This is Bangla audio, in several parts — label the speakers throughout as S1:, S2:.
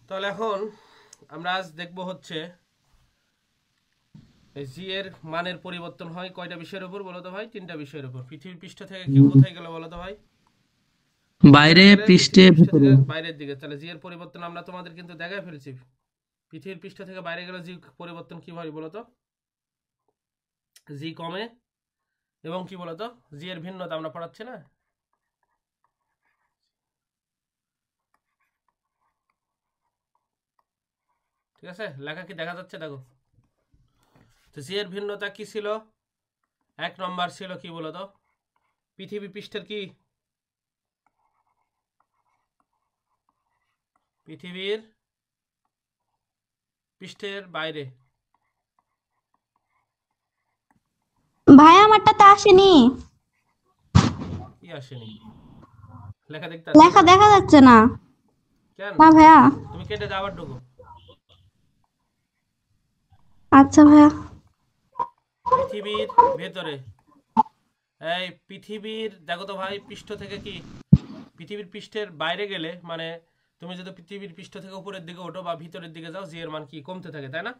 S1: তাহলে এখন আমরা আজ দেখব হচ্ছে জি এর মানের পরিবর্তন হয় কয়টা বিষয়ের উপর বলো তো ভাই? তিনটা বিষয়ের উপর। পৃথিবীর পৃষ্ঠ থেকে কি কোথায় গেল বলো তো ভাই?
S2: বাইরে,
S1: ভিতরে গেলে
S2: পৃষ্ঠে,
S1: পৃথিবীর পৃষ্ঠ থেকে
S2: ভেতরে।
S1: বাইরের দিকে। তাহলে জি এর পরিবর্তন আমরা তোমাদের কিন্তু দেখায় ফেলছি। পৃথিবীর পৃষ্ঠ থেকে বাইরে গেলে জি পরিবর্তন কি হয় বলো তো? জি কমে এবং কি বলতো জি এর ভিন্নতা আমরা পড়াচ্ছি না? ঠিক আছে, লেখা কি দেখা যাচ্ছে? দেখো তো জি এর ভিন্নতা কি ছিল? এক নম্বর ছিল কি বলতো, পৃথিবী পৃষ্ঠের কি, পৃথিবীর পৃষ্ঠের বাইরে।
S3: ভাই আমারটা তো আসেনি।
S1: কি আসেনি? লেখা দেখতে আসছে
S3: লেখা
S1: না
S3: দেখা যাচ্ছে না।
S1: কেন?
S3: না ভাইয়া।
S1: তুমি কেটে দাও আবার ঢুকো।
S3: আচ্ছা ভাইয়া।
S1: পৃথিবীর ভেতরে, এই পৃথিবীর দেখো তো ভাই, পৃষ্ঠ থেকে কি পৃথিবীর পৃষ্ঠের বাইরে গেলে মানে তুমি যদি পৃথিবীর পৃষ্ঠ থেকে উপরের দিকে ওঠো বা ভিতরের দিকে যাও, জি এর মান কি কমতে থাকে, তাই না?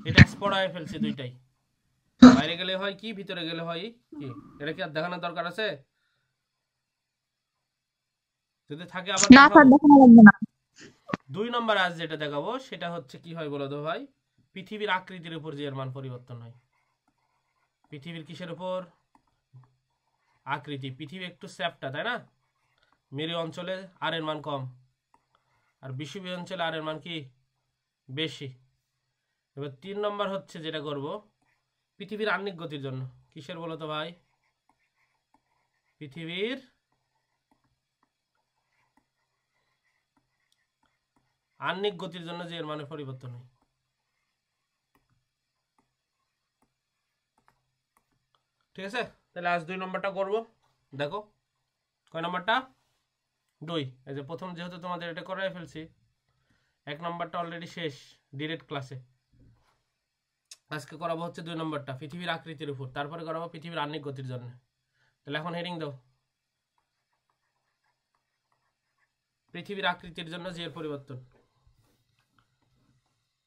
S1: এটা পড়ায় ফেলছে দুইটাই। বাইরে গেলে হয় কি, ভিতরে গেলে হয় কি। এটা কি আর দেখানোর দরকার আছে? যদি থাকে আবার
S3: না স্যার
S1: দেখাবো।
S3: দেখানো লাগবে না।
S1: 2 নম্বর আজ যেটা দেখাবো সেটা হচ্ছে কি হয় বলো তো ভাই, পৃথিবীর আকৃতির উপর জি এর মান পরিবর্তন হয়। পৃথিবীর কিসের উপর? আকৃতি। পৃথিবী একটু চ্যাপ্টা, তাই না? মেরু অঞ্চলে আর এর মান কম, আর বিষুবীয় অঞ্চলে আর এর মান কি বেশি। এবার 3 নম্বর হচ্ছে যেটা করব, পৃথিবীর আহ্নিক গতির জন্য। কিসের বলো তো ভাই? পৃথিবীর আহ্নিক গতির জন্য যে এর মানের পরিবর্তন হয়। ঠিক আছে, তাহলে আজ 2 নম্বরটা করব। দেখো কয় নম্বরটা? 2। এই যে প্রথম যেহেতু তোমাদের এটা করাই ফেলছি, 1 নম্বরটা অলরেডি শেষ ডিরেক্ট ক্লাসে। আজকে করাবো হচ্ছে 2 নম্বরটা, পৃথিবীর আকৃতির উপর, তারপরে করাবো পৃথিবীর আহ্নিক গতির জন্য। তাহলে এখন হেডিং দাও, পৃথিবীর আকৃতির জন্য যে এর পরিবর্তন।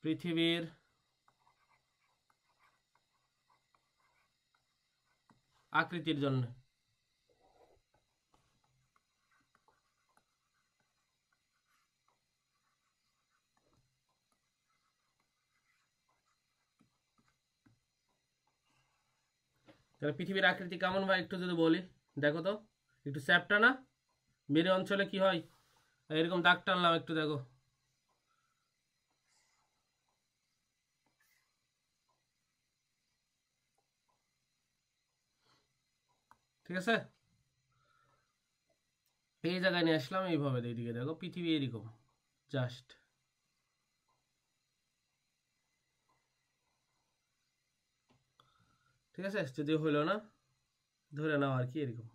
S1: পৃথিবীর আকৃতির জন্য। তাহলে পৃথিবীর আকৃতি কেমন ভাই একটু যদি বলি, দেখো তো, একটু চ্যাপ্টা না? মেরু অঞ্চলে কি হয়, এরকম দাগ টানলাম, একটু দেখো। ঠিক আছে, এই জায়গায় নিয়ে আসলাম, এইভাবে এইদিকে দেখো পৃথিবী এরকম জাস্ট। ঠিক আছে, যদিও হইলো না, ধরে নাও আর কি এরকম।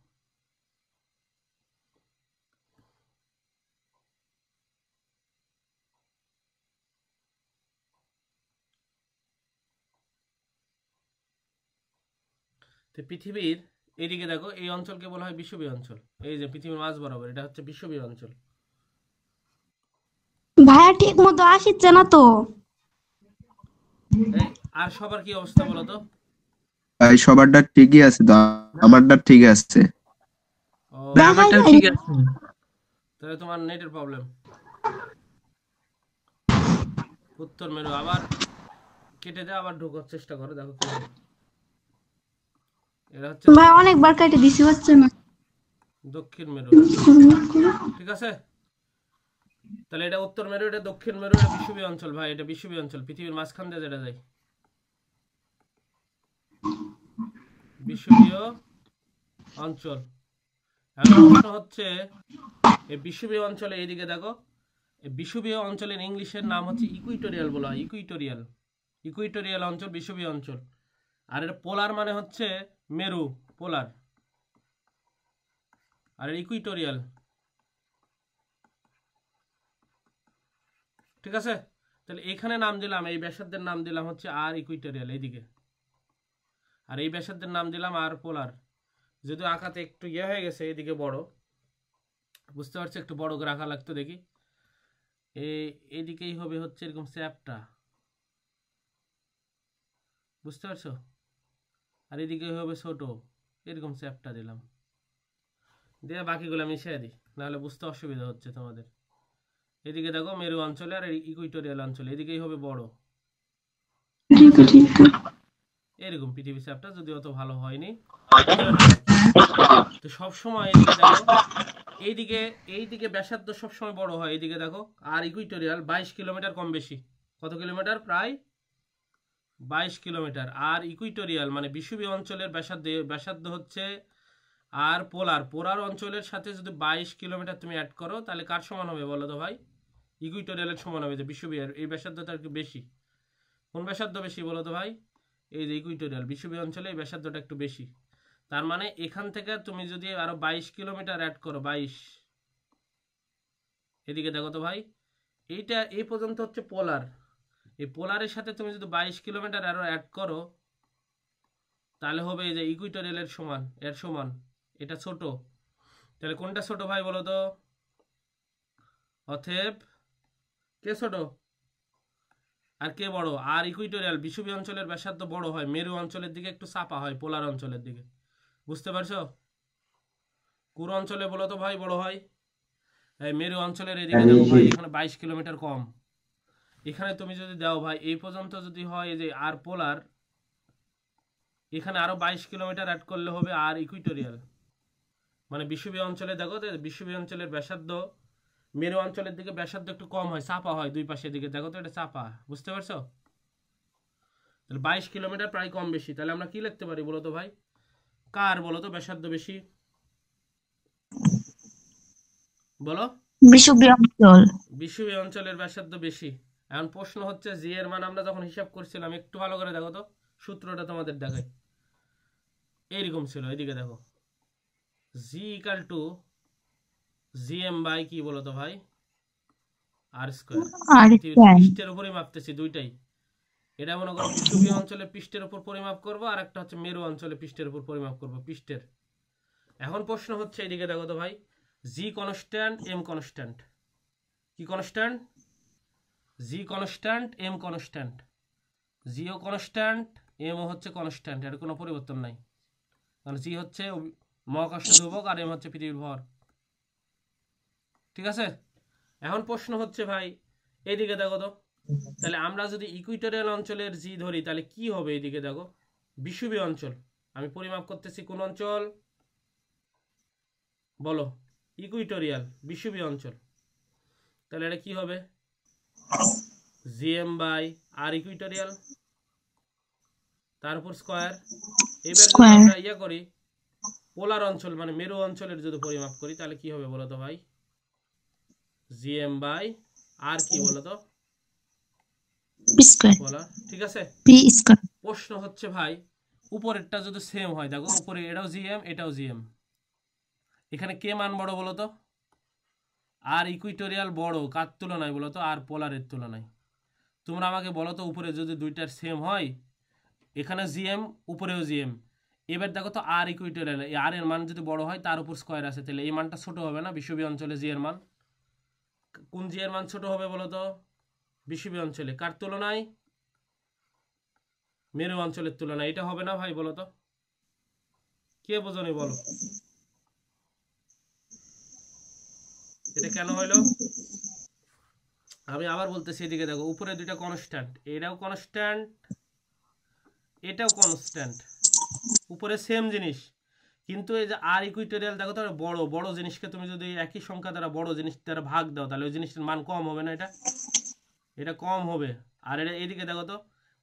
S1: তো পৃথিবীর এইদিকে দেখো, এই অঞ্চলকে বলা হয় বিষুবীয় অঞ্চল। এই যে পৃথিবীর মাঝ বরাবর এটা হচ্ছে বিষুবীয় অঞ্চল।
S3: ভাইয়া ঠিক মতো আসছে না তো।
S1: এই আর সবার কি অবস্থা বলো তো?
S4: ভাই সবারটা ঠিকই আছে তো, আমারটা ঠিক আছে।
S1: ও,
S2: ভাই
S3: দেখা
S2: আমারটাও
S3: যায়।
S2: ঠিক আছে।
S1: তাহলে তোমার নেটের প্রবলেম। উত্তর মেরু আবার কেটে দেওয়া, আবার ঢোকার চেষ্টা করো, দেখো কি হয়। এটা হচ্ছে
S3: ভাই অনেকবার কেটে দিছি, হচ্ছে না।
S1: দক্ষিণ মেরু। ঠিক আছে, তাহলে এটা উত্তর মেরু, এটা দক্ষিণ মেরু, এটা বিষুবীয় অঞ্চল ভাই, এটা বিষুবীয় অঞ্চল, পৃথিবীর মাঝখান দিয়ে যেটা যায় বিষুবীয় অঞ্চল। এখন প্রশ্ন হচ্ছে, এই বিষুবীয় অঞ্চলে এইদিকে দেখো, এই বিষুবীয় অঞ্চলের ইংলিশের নাম হচ্ছে ইকুইটোরিয়াল বলা হয়, ইকুইটোরিয়াল। ইকুইটোরিয়াল অঞ্চল বিষুবীয় অঞ্চল। আর এটা পোলার মানে হচ্ছে মেরু, পোলার। আর ইকুইটোরিয়াল। ঠিক আছে, তাহলে এখানে নাম দিলাম, এই ব্যাসার্ধের নাম দিলাম হচ্ছে আর ইকুইটোরিয়াল এইদিকে, আর এই ব্যাসার্ধের নাম দিলাম আর পোলার। যদি আঁকাতে একটু ইয়ে হয়ে গেছে, এদিকে বড়, বুঝতে পারছো, একটু বড় করে আঁকা লাগতো। দেখি এদিকেই হবে হচ্ছে এরকম চ্যাপটা, বুঝতে পারছো, আর এদিকে হবে ছোট, এরকম চ্যাপটা দিলাম, দিয়ে বাকিগুলো মিশিয়ে দিই, নাহলে বুঝতে অসুবিধা হচ্ছে তোমাদের। এদিকে দেখো মেরু অঞ্চলে আর ইকুইটোরিয়াল অঞ্চলে, এদিকেই হবে বড়,
S3: ठीक है ठीक है।
S1: এরকম পৃথিবী চ্যাপটা, যদি অত ভালো হয়নি। তো সবসময় এদিকে দেখো, এইদিকে এইদিকে ব্যাসার্ধ সবসময় বড় হয়, এইদিকে দেখো, আর ইকুইটোরিয়াল 22 কিলোমিটার কম বেশি। কত কিলোমিটার? প্রায় 22 কিলোমিটার। আর ইকুইটোরিয়াল মানে বিষুবীয় অঞ্চলের ব্যাসার্ধ হচ্ছে, আর পোলার অঞ্চলের সাথে যদি 22 কিলোমিটার তুমি অ্যাড করো, তাহলে কার সমান হবে বলো তো ভাই? ইকুইটোরিয়ালের সমান হবে, যে বিষুবীয়, এই ব্যাসার্ধটা একটু বেশি। কোন ব্যাসার্ধ বেশি বলো তো ভাই? এই যে ইকুইটোরিয়াল বিষুবীয় অঞ্চলে এই ব্যাসার্ধটা একটু বেশি। তার মানে এখান থেকে তুমি যদি আরো 22 কিলোমিটার অ্যাড করো, 22, এদিকে দেখো তো ভাই, এইটা এই পর্যন্ত হচ্ছে পোলার, এই পোলারের সাথে তুমি যদি 22 কিলোমিটার আরো অ্যাড করো, তাহলে হবে এই যে ইকুইটোরিয়ালের সমান, এর সমান। এটা ছোট, তাহলে কোনটা ছোট ভাই বলো তো? অতএব কে ছোট আর কে বড়? আর ইকুইটোরিয়াল বিষুবীয় অঞ্চলের ব্যাসার্ধ বড় হয়, মেরু অঞ্চলের দিকে একটু চাপা হয়, পোলার অঞ্চলের দিকে, বুঝতে পারছো? কোন অঞ্চলে বলো তো ভাই বড় হয়? এই মেরু অঞ্চলের এদিকে দেখো ভাই, এখানে 22 কিলোমিটার কম। এখানে তুমি যদি দাও ভাই, এই পর্যন্ত যদি হয় এই যে আর পোলার, এখানে আরো 22 কিলোমিটার অ্যাড করলে হবে আর ইকুইটোরিয়াল। মানে বিষুবীয় অঞ্চলে দেখো, বিষুবীয় অঞ্চলের ব্যাসার্ধ মেরু অঞ্চলের দিকে ব্যাসার্ধ একটু কম হয়, চাপা হয় দুই পাশের দিকে, দেখো তো এটা চাপা, বুঝতে পারছো? তাহলে 22 কিলোমিটার প্রায় কম বেশি। তাহলে আমরা কি লিখতে পারি বলো তো ভাই? কার বলো তো ব্যাসার্ধ বেশি? বলো।
S3: বিষুবীয় অঞ্চল।
S1: বিষুবীয় অঞ্চলের ব্যাসার্ধ বেশি। এখন প্রশ্ন হচ্ছে জি এর মান আমরা যখন হিসাব করছিলাম, একটু ভালো করে দেখো তো, সূত্রটা তোমাদের দেখাই, এইরকম ছিল। এদিকে দেখো, G equal to GM by কি বলো তো ভাই? আর স্কোয়ার।
S3: আর
S1: পৃষ্ঠের উপরে মাপতেছি দুইটাই। এটা মনে করো বিষুবীয় অঞ্চলের পৃষ্ঠের উপর পরিমাপ করব, আর একটা হচ্ছে মেরু অঞ্চলের পৃষ্ঠের উপর পরিমাপ করব, পৃষ্ঠের। এখন প্রশ্ন হচ্ছে এদিকে দেখো তো ভাই, জি কনস্ট্যান্ট, এম কনস্ট্যান্ট। কি constant? G constant, m constant. জিও কনস্ট্যান্ট, এমও হচ্ছে কনস্ট্যান্ট, এর কোনো পরিবর্তন নাই। কারণ জি হচ্ছে মহাকর্ষ ধ্রুবক, আর এম হচ্ছে পৃথিবীর ভর। ঠিক আছে? এখন প্রশ্ন হচ্ছে ভাই, এইদিকে দেখো তো, তাহলে আমরা যদি ইকুইটোরিয়াল অঞ্চলের জি ধরি, তাহলে কি হবে? এইদিকে দেখো, বিষুবীয় অঞ্চল, আমি পরিমাপ করতেছি কোন অঞ্চল বলো? ইকুইটোরিয়াল বিষুবীয় অঞ্চল। তাহলে এটা কি হবে? জিএম বাই আর ইকুইটোরিয়াল, তার উপর স্কয়ার। এবার যদি আমরা ইয়া করি, পোলার অঞ্চল মানে মেরু অঞ্চলের যদি পরিমাপ করি, তাহলে কি হবে বলো তো ভাই? জিএম বাই আর কি বলো তো? পোলার। ঠিক আছে? প্রশ্ন হচ্ছে ভাই, উপরেরটা যদি সেম হয়, দেখো উপরে এটাও জিএম, এটাও জিএম, এখানে কে মান বড় বলো তো? আর ইকুইটোরিয়াল বড় কার তুলনায় বলো তো? আর পোলারের তুলনায়। তোমরা আমাকে বলো তো, উপরে যদি দুইটার সেম হয়, এখানে জিএম, উপরেও জিএম, এবার দেখো তো আর ইকুইটোরিয়াল, এই আর এর মান যদি বড় হয়, তার উপর স্কয়ার আছে, তাহলে এই মানটা ছোট হবে না? বিষুবীয় অঞ্চলে জি এর মান, কোন জি এর মান ছোট হবে বলো তো? বিষুবীয় অঞ্চলে কার তুলনায়? মেরু অঞ্চলের তুলনায়। এটা হবে না ভাই বলো তো? কে বোঝনি বলো? এটা কেন হইলো? আমি আবার বলতেছি, এদিকে দেখো, উপরে দুইটা কনস্ট্যান্ট, এটাও কনস্ট্যান্ট, এটাও কনস্ট্যান্ট, উপরে সেম জিনিস, কিন্তু এই যে আর ইকুইটোরিয়াল দেখো তো, বড় বড় জিনিসকে তুমি যদি একই সংখ্যা দ্বারা বড় জিনিস দ্বারা ভাগ দাও, তাহলে ওই জিনিসটার মান কম হবে না? এটা কম হবে। আর এটা এদিকে দেখো তো,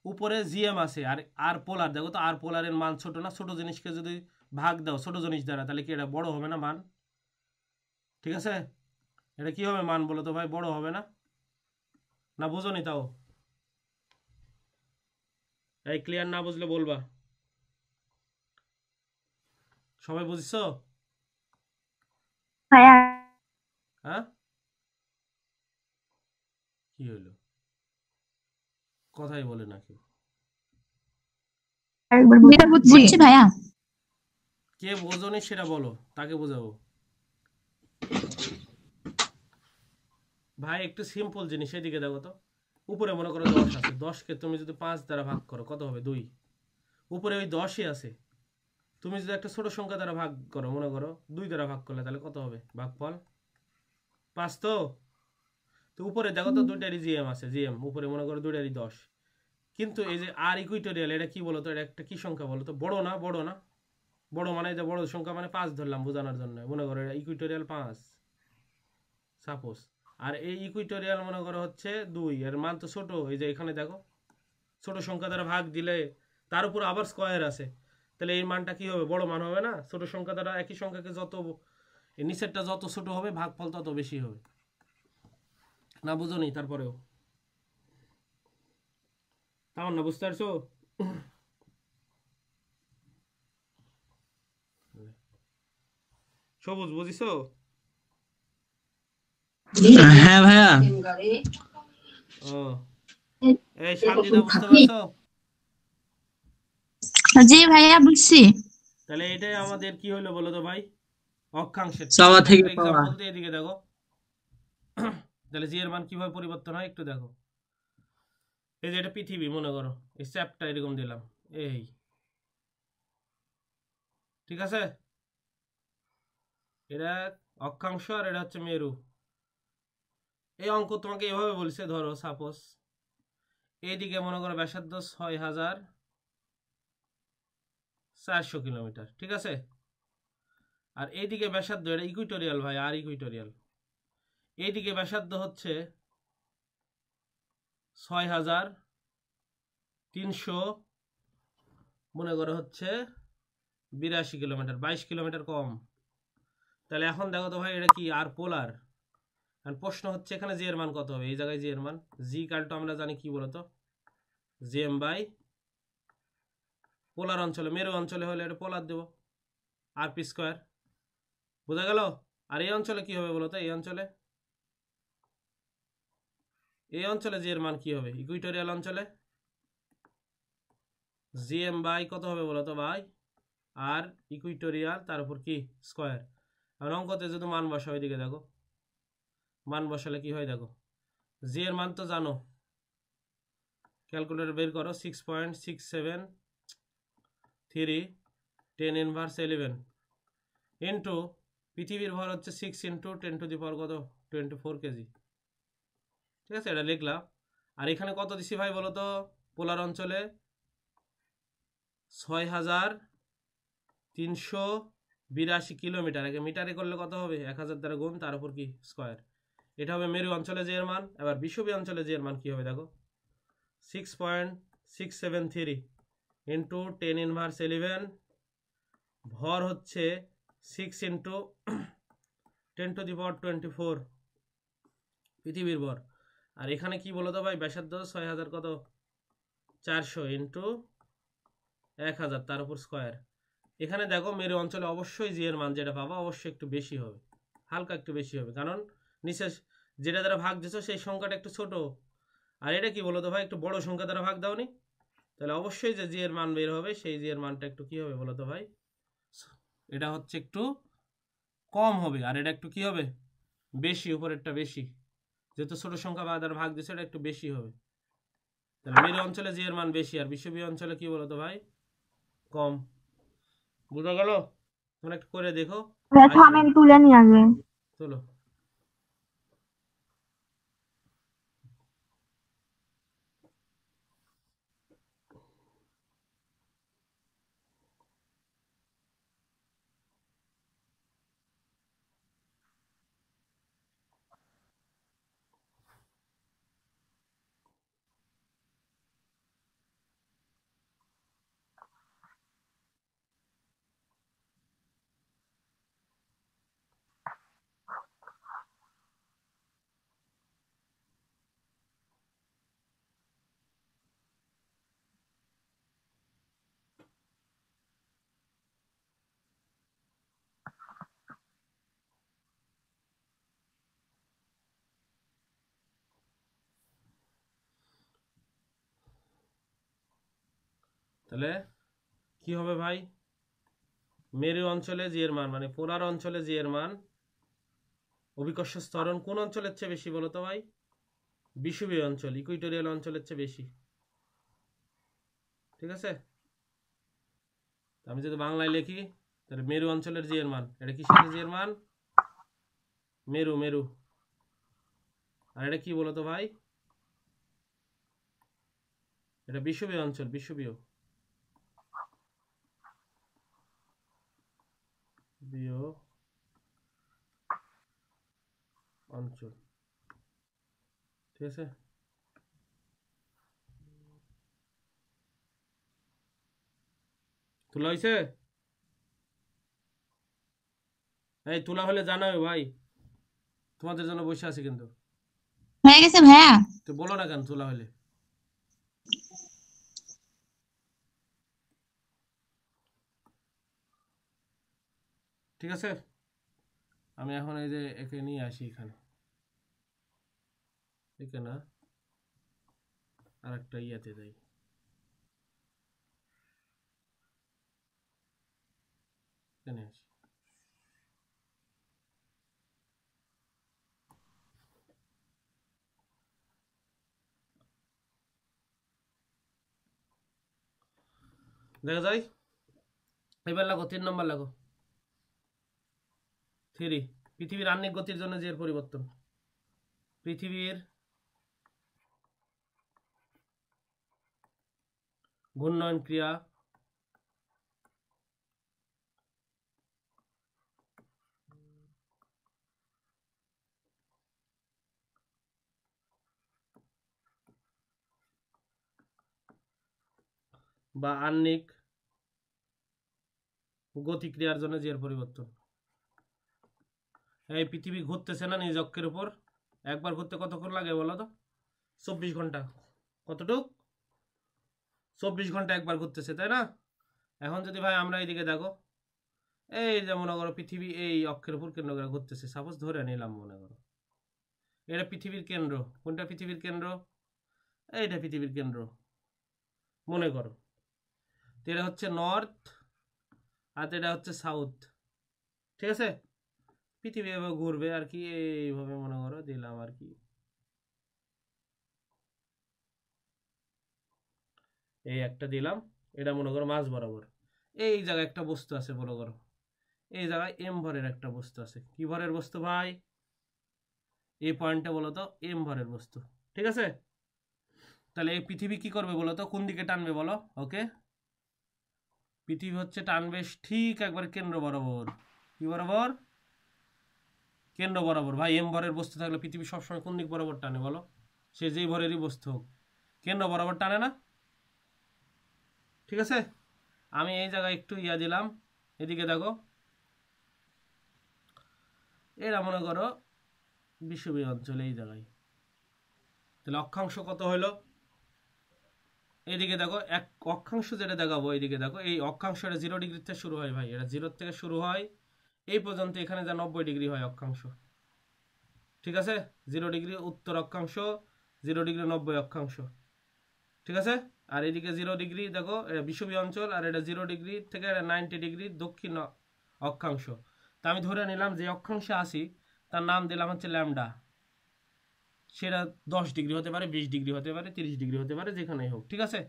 S1: উপরে জিএম আছে, আর আর পোলার দেখো তো, আর পোলারের মান ছোট না? ছোট জিনিসকে যদি ভাগ দাও ছোট জিনিস দ্বারা, তাহলে কি এটা বড় হবে না মান? ঠিক আছে? এটা কি হবে মান বলো তো ভাই? বড় হবে না? না বুঝোনি তাও? এই ক্লিয়ার না বুঝলে বলবা। সবাই বুঝছো? হ্যাঁ, কি হইলো? কথাই বলে না কেউ।
S3: বুঝছি ভাইয়া।
S1: কে বোঝনি সেটা বলো, তাকে বোঝাবো। ভাই একটু সিম্পল জিনিস, এদিকে দেখো তো। উপরে মনে করো 10 আছে, 10কে তুমি যদি 5 দ্বারা ভাগ করো কত হবে? 2। উপরে ওই 10ই আছে, তুমি যদি একটা ছোট সংখ্যা দ্বারা ভাগ করো, মনে করো 2 দ্বারা ভাগ করলে, তাহলে কত হবে ভাগফল? 5 তো। তো উপরে দেখো তো দুইটারই জিএম আছে, জিএম উপরে মনে করো দুইটারই 10। কিন্তু এই যে আর ইকুইটোরিয়াল, এটা কি বলতো? এটা একটা কি সংখ্যা বলো তো? বড় না? বড় না? বড় মানে যে বড় সংখ্যা মানে 5 ধরলাম বোঝানোর জন্য, মনে করো এটা ইকুইটোরিয়াল 5 সাপোজ। আর এই ইকুইটোরিয়াল মনে করো হচ্ছে 2, এর মান তো ছোট। এই যে এখানে দেখো ছোট সংখ্যা দ্বারা ভাগ দিলে তার উপর আবার স্কয়ার আছে, তাহলে এই মানটা কি হবে? বড় মান হবে না? ছোট সংখ্যা দ্বারা একই সংখ্যাকে যত এই নিচেরটা যত ছোট হবে ভাগফল তত বেশি হবে। না বুঝোনি? তারপরেও তেমন না, বুঝতে পারছো? সবুজ বুঝিছো?
S2: হ্যাঁ ভাইয়া।
S1: ও, এই শান্তিদা বুঝতে পারছো?
S3: জি ভাইয়া বুঝছি।
S1: তাহলে এটাই আমাদের কি হলো বলো তো ভাই? অক্ষাংশের।
S2: চাওয়া
S1: ছোট্ট
S2: থেকে
S1: একটা
S2: পাওয়া।
S1: এক্সাম্পল দিয়ে এদিকে দেখো। তাহলে জি এর মান কিভাবে পরিবর্তন হয় একটু দেখো। এই যে এটা পৃথিবী মনে করো, এই চ্যাপটা এরকম দিলাম, এই ঠিক আছে। এটা অক্ষাংশ আর এটা হচ্ছে মেরু। এই অঙ্ক তোমাকে এভাবে বলছে, ধরো সাপোজ এইদিকে মনে করো ব্যাসার্ধ 6400 কিলোমিটার, ঠিক আছে। আর এইদিকে ব্যাসার্ধ, এটা ইকুইটোরিয়াল ভাই, আর ইকুইটোরিয়াল। এইদিকে ব্যাসার্ধ হচ্ছে 6300, মনে করো হচ্ছে 82 কিলোমিটার, 22 কিলোমিটার কম। তাহলে এখন দেখো তো ভাই, এটা কি আর পোলার? আর প্রশ্ন হচ্ছে এখানে জি এর মান কত হবে? এই জায়গায় জি এর মান, জি কালটা আমরা জানি কি বলতো? জিএম বাই পোলার অঞ্চলে, মেরু অঞ্চলে হলে এটা পোলার দেবো, আর পি স্কোয়ার। বোঝা গেল? আর এই অঞ্চলে কি হবে বলতো? এই অঞ্চলে, এই অঞ্চলে জি এর মান কি হবে? ইকুইটোরিয়াল অঞ্চলে জিএম বাই কত হবে বলতো ভাই? আর ইকুইটোরিয়াল তার উপর কি স্কোয়ার। আর অঙ্কতে যদি মান বসা, ওইদিকে দেখো মান বসালে কি হয় দেখো। জি এর মান তো জানো, ক্যালকুলেটর বের করো। 6.673 10^11 ইন্টু পৃথিবীর ভর হচ্ছে 6 ইন্টু 10⁻, কত? 24 কেজি। ঠিক আছে, এটা লিখলাম। আর এখানে কত দিছি ভাই বলো তো? পোলার অঞ্চলে 6382 কিলোমিটার। একে মিটারে করলে কত হবে? 1000 দ্বারা গুণ, তার উপর কি স্কোয়ার। এটা হবে মেরু অঞ্চলে যে এর মান। এবার বিষুবীয় অঞ্চলে যে এর মান কি হবে দেখো। 6.673 ইন্টু 10^11, ভর হচ্ছে 6 ইন্টু 10⁻24 পৃথিবীর ভর। আর এখানে কি বলো তো ভাই? ব্যাসার্ধ 6000 কত? 400 ইন্টু 1000 তার উপর স্কোয়ার। এখানে দেখো মেরু অঞ্চলে অবশ্যই জি এর মান যেটা পাবা অবশ্যই একটু বেশি হবে, হালকা একটু বেশি হবে, কারণ নিচে যেটা দ্বারা ভাগ দিছো সেই সংখ্যাটা একটু ছোট। আর এটা কি বলো তো ভাই? একটু বড় সংখ্যা দ্বারা ভাগ দাওনি, তাহলে অবশ্যই যে জি এর মান বের হবে সেই জি এর মানটা একটু কি হবে বলো তো ভাই? এটা হচ্ছে একটু কম হবে, আর এটা একটু কি হবে? বেশি, উপরেরটা বেশি, যেহেতু ছোট সংখ্যা বা দ্বারা ভাগ দিচ্ছে এটা একটু বেশি হবে। তাহলে মেরু অঞ্চলে জি এর মান বেশি, আর বিষুবীয় অঞ্চলে কি বলতো ভাই? কম। বুঝা গেল? তোমরা একটু করে দেখো, আসবে।
S3: থামেন, তুলে নিয়ে আগে।
S1: চলো। তাহলে কি হবে ভাই? মেরু অঞ্চলে জি এর মান মানে পোলার অঞ্চলে জি এর মান অভিকর্ষ ত্বরণ কোন অঞ্চলের চেয়ে বেশি বলো তো ভাই? বিষুবীয় অঞ্চল, ইকুইটোরিয়াল অঞ্চলের চেয়ে বেশি। ঠিক আছে, আমি যদি বাংলায় লিখি তাহলে মেরু অঞ্চলের জি এর মান, এটা কিসের জি এর মান? মেরু, মেরু। আর এটা কি বলতো ভাই? এটা বিষুবীয় অঞ্চল, বিষুবীয় অঞ্চল। ঠিক আছে, তোলা হয়েছে? এই তোলা হলে জানাবে ভাই, তোমাদের জন্য বসে আছি কিন্তু।
S3: হয়ে গেছে ভাইয়া।
S1: তো বলো না কেন তোলা হলে? ঠিক আছে, আমি এখন এই যে একে নিয়ে আসি এখানে, একে না আর একটা ইয়াতে যাই। এখানে আসি, দেখা যায়। এবার লাগো 3 নম্বর লাগো। 3, পৃথিবীর আহ্নিক গতির জন্য যে এর পরিবর্তন। পৃথিবীর ঘূর্ণয়ন ক্রিয়া বা আহ্নিক গতিক্রিয়ার জন্য যে এর পরিবর্তন। এই পৃথিবী ঘুরতেছে না নিজ অক্ষের উপর, একবার ঘুরতে কতক্ষণ লাগে বলো তো? 24 ঘন্টা। কতটুক? 24 ঘন্টা একবার ঘুরতেছে, তাই না? এখন যদি ভাই আমরা এইদিকে দেখো, এই যে মনে করো পৃথিবী এই অক্ষের উপর কেন্দ্র করে ঘুরতেছে, সাপোজ ধরে নিলাম, মনে করো এটা পৃথিবীর কেন্দ্র। কোনটা পৃথিবীর কেন্দ্র? এইটা পৃথিবীর কেন্দ্র মনে করো। এটা হচ্ছে নর্থ আর এটা হচ্ছে সাউথ। ঠিক আছে, পৃথিবী এভাবে ঘুরবে আর কি, এইভাবে মনে করো দিলাম আর কি। এই একটা দিলাম, এটা মনে করো মাঝ বরাবর। এই জায়গায় একটা বস্তু আছে মনে করো, এই জায়গায় এম ভরের একটা বস্তু আছে। কি ভরের বস্তু ভাই? এই পয়েন্টটা বলো তো এম ভরের বস্তু। ঠিক আছে, তাহলে এই পৃথিবী কি করবে বলো তো? কোন দিকে টানবে বলো? ওকে, পৃথিবী হচ্ছে টানবে ঠিক একবার কেন্দ্র বরাবর। কি বরাবর? কেন্দ্র বরাবর। ভাই এম ভরের বস্তু থাকলে পৃথিবী সবসময় কোন দিক বরাবর টানে বলো? সে যেই ভরেরই বস্তু হোক, কেন্দ্র বরাবর টানে না? ঠিক আছে, আমি এই জায়গায় একটু ইয়া দিলাম, এদিকে দেখো, এরা মনে করো বিষুবীয় অঞ্চল এই জায়গায়। তাহলে অক্ষাংশ কত হলো? এইদিকে দেখো, এক অক্ষাংশ যেটা দেখাবো, এইদিকে দেখো, এই অক্ষাংশ এটা 0 ডিগ্রি থেকে শুরু হয় ভাই, এটা 0 থেকে শুরু হয় এই পর্যন্ত, এখানে যা 90 ডিগ্রি হয় অক্ষাংশ। ঠিক আছে, 0 ডিগ্রি উত্তর অক্ষাংশ, 0 ডিগ্রি 90 অক্ষাংশ। ঠিক আছে, আর এদিকে 0 ডিগ্রি দেখো এটা বিষুবীয় অঞ্চল, আর এটা 0 ডিগ্রি থেকে 90 ডিগ্রি দক্ষিণ অক্ষাংশ। তা আমি ধরে নিলাম যে অক্ষাংশে আসি তার নাম দিলাম হচ্ছে ল্যামডা। সেটা 10 ডিগ্রি হতে পারে, 20 ডিগ্রি হতে পারে, 30 ডিগ্রি হতে পারে, যেখানেই হোক। ঠিক আছে,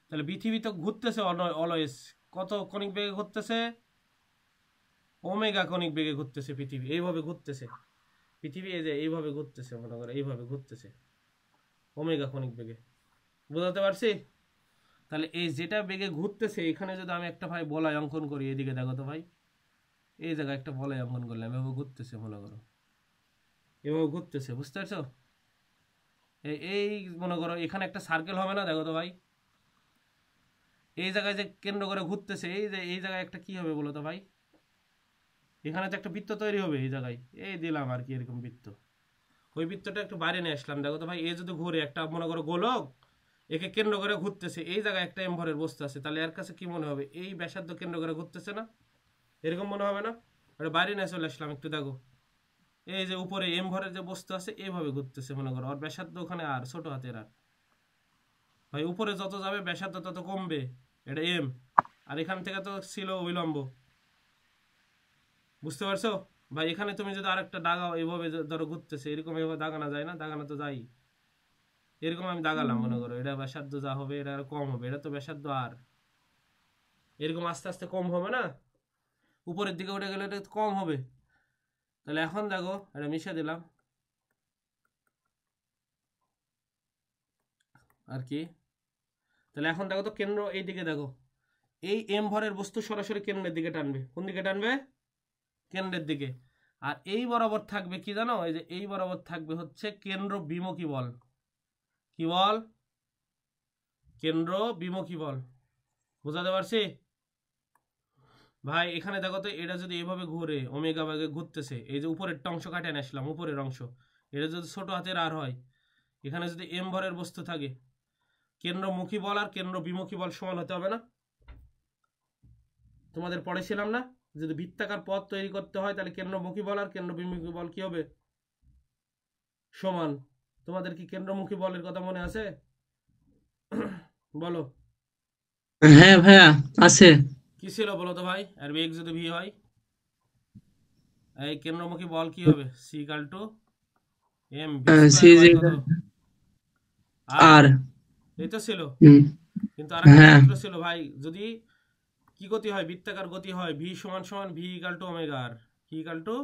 S1: তাহলে পৃথিবী তো ঘুরতেছে অলওয়েজ কত কণিক বেগে ঘুরতেছে? ওমেগা কণিক বেগে ঘুরতেছে পৃথিবী, এইভাবে ঘুরতেছে পৃথিবী, এই যে এইভাবে ঘুরতেছে, মনে করো এইভাবে ঘুরতেছে ওমেগা কণিক বেগে। বুঝাতে পারছি? তাহলে এই যেটা বেগে ঘুরতেছে, এখানে যদি আমি একটা ভাই বলয় অঙ্কন করি, এদিকে দেখো তো ভাই, এই জায়গায় একটা বলয় অঙ্কন করলাম, এভাবে ঘুরতেছে, মনে করো এভাবে ঘুরতেছে, বুঝতে পারছো? এই মনে করো এখানে একটা সার্কেল হবে না, দেখো তো ভাই, এই জায়গায় যে কেন্দ্র করে ঘুরতেছে, এই যে এই জায়গায় একটা কি হবে বলো তো ভাই? এখানে তো একটা বৃত্ত তৈরি হবে এই জায়গায়, এই দিলাম আর কি এরকম বৃত্ত। ওই বৃত্তটা একটু বাইরে নিয়ে আসলাম, দেখো তো ভাই, এই যদি ঘুরে একটা মনে করো গোলক, একে কেন্দ্র করে ঘুরতেছে, এই জায়গায় একটা এম ভরের বস্তু আছে, তাহলে এর কাছে কি মনে হবে? এই ব্যাসার্ধ কেন্দ্র করে ঘুরতেছে না? এরকম মনে হবে না? ওটা বাইরে নিয়ে চলে আসলাম, একটু দেখো, এই যে উপরে এম ভরের যে বস্তু আছে এইভাবে ঘুরতেছে, মনে করো, আর ব্যাসার্ধ ওখানে আর ছোট হাতের আর। ভাই উপরে যত যাবে ব্যাসার্ধ তত কমবে, এটা এম, আর এখান থেকে তো ছিল অবিলম্ব, বুঝতে পারছো ভাই? এখানে তুমি যদি আরেকটা দাগাও, এইভাবে ধরো ঘুরতেছে, এরকম এভাবে দাগানো যায় না? দাগানো তো যাই। এরকম আমি দাগালাম, মনে করো এটা ব্যাসার্ধ যা হবে এটা আর কম হবে, এটা তো ব্যাসার্ধ আর এরকম আস্তে আস্তে কম হবে না? উপরের দিকে উঠে গেলে এটা কম হবে। তাহলে এখন দেখো, এটা মিশে দিলাম আর কি। তাহলে এখন দেখো তো, কেন্দ্র এই দিকে দেখো, এই এম ভরের বস্তু সরাসরি কেন্দ্রের দিকে টানবে। কোন দিকে টানবে? কেন্দ্রের দিকে। আর এই বরাবর থাকবে কি জানো? এই যে এই বরাবর থাকবে হচ্ছে কেন্দ্র বিমুখী বল। কি বল? কেন্দ্র বিমুখী বল। বুঝাতে পারছি ভাই? এখানে দেখো তো, এটা যদি এভাবে ঘুরে ওমেগা বেগে ঘুরতেছে, এই যে উপরের অংশ কাটে আসলাম, উপরের অংশ, এটা যদি ছোট হাতের আর হয়, এখানে যদি এম ভরের বস্তু থাকে, কেন্দ্রমুখী বল আর কেন্দ্র বিমুখী বল সমান হতে হবে না? তোমাদের পড়েছিলাম না? যদি বৃত্তাকার পথ তৈরি করতে হয় তাহলে কেন্দ্রমুখী বল আর কেন্দ্র বিমুখী বল কি হবে? সমান। তোমাদের কি কেন্দ্রমুখী বলের কথা মনে আছে? বলো।
S2: হ্যাঁ ভাইয়া আছে।
S1: কি ছিল বলো তো ভাই? আর বেগ যদি ভি হয়, এই কেন্দ্রমুখী বল কি হবে? C equal to M V
S2: C
S1: square by কত? আর।
S2: আর
S1: এই তো ছিল।
S2: হুম,
S1: কিন্তু আরেকটা
S2: হ্যাঁ
S1: সূত্র ছিল ভাই, যদি কি গতি হয়, বৃত্তাকার গতি হয়, ভি সমান সমান ভি ইকাল টু ওমেগা আর। কি equal to?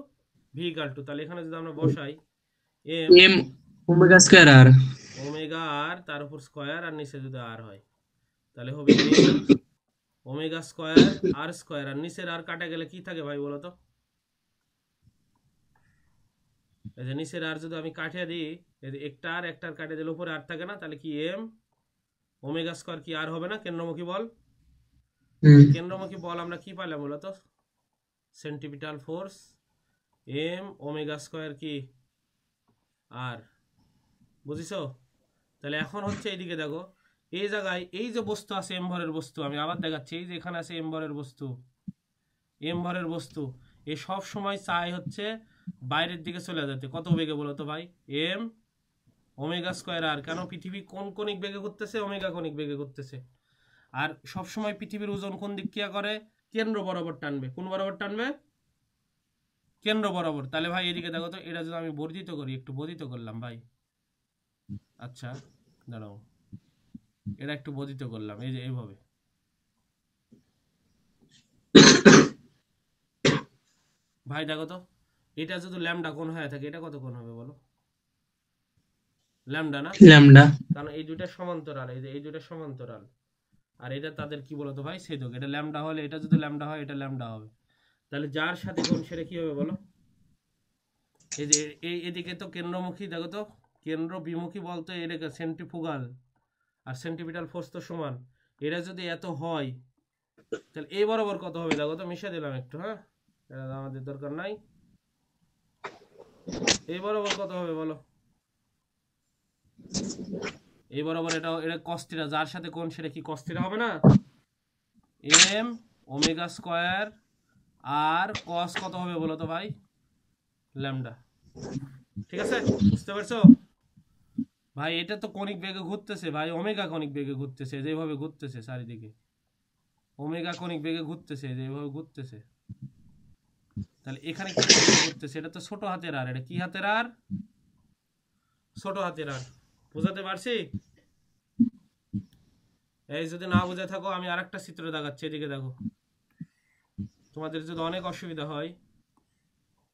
S1: V equal to, তাহলে এখানে যদি আমরা বসাই এম
S2: এম ওমেগা স্কয়ার আর
S1: ওমেগা আর, তার উপর স্কয়ার, আর নিচে যদি আর হয়, তাহলে হবে এম ওমেগা স্কয়ার আর স্কয়ার। আর নিচের আর কাটা গেলে কি থাকে ভাই বলো তো? এই যে নিচের আর যদি আমি কাটিয়ে দিই, এই যে একটা আর একটা কাটে দিলে উপরে আর থাকে না, তাহলে কি এম ওমেগা স্কয়ার কি আর হবে না? কেন্দ্রমুখী বল।
S2: হুম,
S1: কেন্দ্রমুখী বল আমরা কি পাইলাম বলো তো? সেন্টিপিটাল ফোর্স এম ওমেগা স্কয়ার কি আর। বুঝিছো? তাহলে এখন হচ্ছে এইদিকে দেখো, এই জায়গায় এই যে বস্তু আছে এম ভরের বস্তু, আমি আবার দেখাচ্ছি, এই যে এখানে আছে এম ভরের বস্তু, এম ভরের বস্তু, এ সব সময় চাই হচ্ছে বাইরের দিকে চলে যেতে। কত বেগে বলো তো ভাই? এম ওমেগা স্কয়ার আর। কেন? পৃথিবী কোন কণিক বেগে ঘুরতেছে? ওমেগা কণিক বেগে ঘুরতেছে। আর সব সময় পৃথিবীর ওজন কোন দিক ক্রিয়া করে? কেন্দ্র বরাবর টানবে। কোন বরাবর টানবে? কেন্দ্র বরাবর। তাহলে ভাই এদিকে দেখো তো, এটা যদি আমি বর্ধিত করি, একটু বর্ধিত করলাম ভাই, আচ্ছা দাঁড়াও, এটা একটু বর্ধিত করলাম, এই যে এইভাবে, ভাই দেখো তো, এটা যদি ল্যামডা কোণ হয়ে থাকে, এটা কত কোণ হবে বলো? ল্যামডা না?
S2: ল্যামডা
S1: কারণ এই দুইটা সমান্তরাল, এই যে এই দুইটা সমান্তরাল, আর এটা তাদের কি বলতো ভাই? ছেদক। এটা ল্যামডা হলে, এটা যদি ল্যামডা হয়, এটা ল্যামডা হবে। তাহলে যার সাথে কোণ সেটা কি হবে বলো? এই যে এই এদিকে তো কেন্দ্রমুখী, দেখো তো, কেন্দ্র বিমুখী বলতে এটা সেন্ট্রিফুগাল, আর সেন্টিপিটাল ফোর্স তো সমান। এটা যদি এত হয়, তাহলে এই বরাবর কত হবে দেখো তো? মিশে দিলাম একটু, হ্যাঁ, এটা আমাদের দরকার নাই। এই বরাবর কত হবে বলো? এই বরাবর এটা এটা কস্তিরা, যার সাথে কোণ সেটা কি কস্তিরা হবে না? এম ওমেগা স্কয়ার আর কস কত হবে বলো তো ভাই? ল্যামডা। ঠিক আছে? বুঝতে পারছো ভাই? এটা তো কণিক বেগে ঘুরতেছে ভাই, ওমেগা কণিক বেগে ঘুরতেছে, যেভাবে ঘুরতেছে চারিদিকে, ওমেগা কণিক বেগে ঘুরতেছে, যেভাবে ঘুরতেছে। তাহলে এখানে কি বেগে ঘুরতেছে? এটা তো ছোট হাতের আর। এটা কি হাতের আর? ছোট হাতের আর। বুঝাতে পারছি? এই যদি না বুঝে থাকো, আমি আরেকটা চিত্র দেখাচ্ছি, এদিকে দেখো। তোমাদের যদি অনেক অসুবিধা হয়,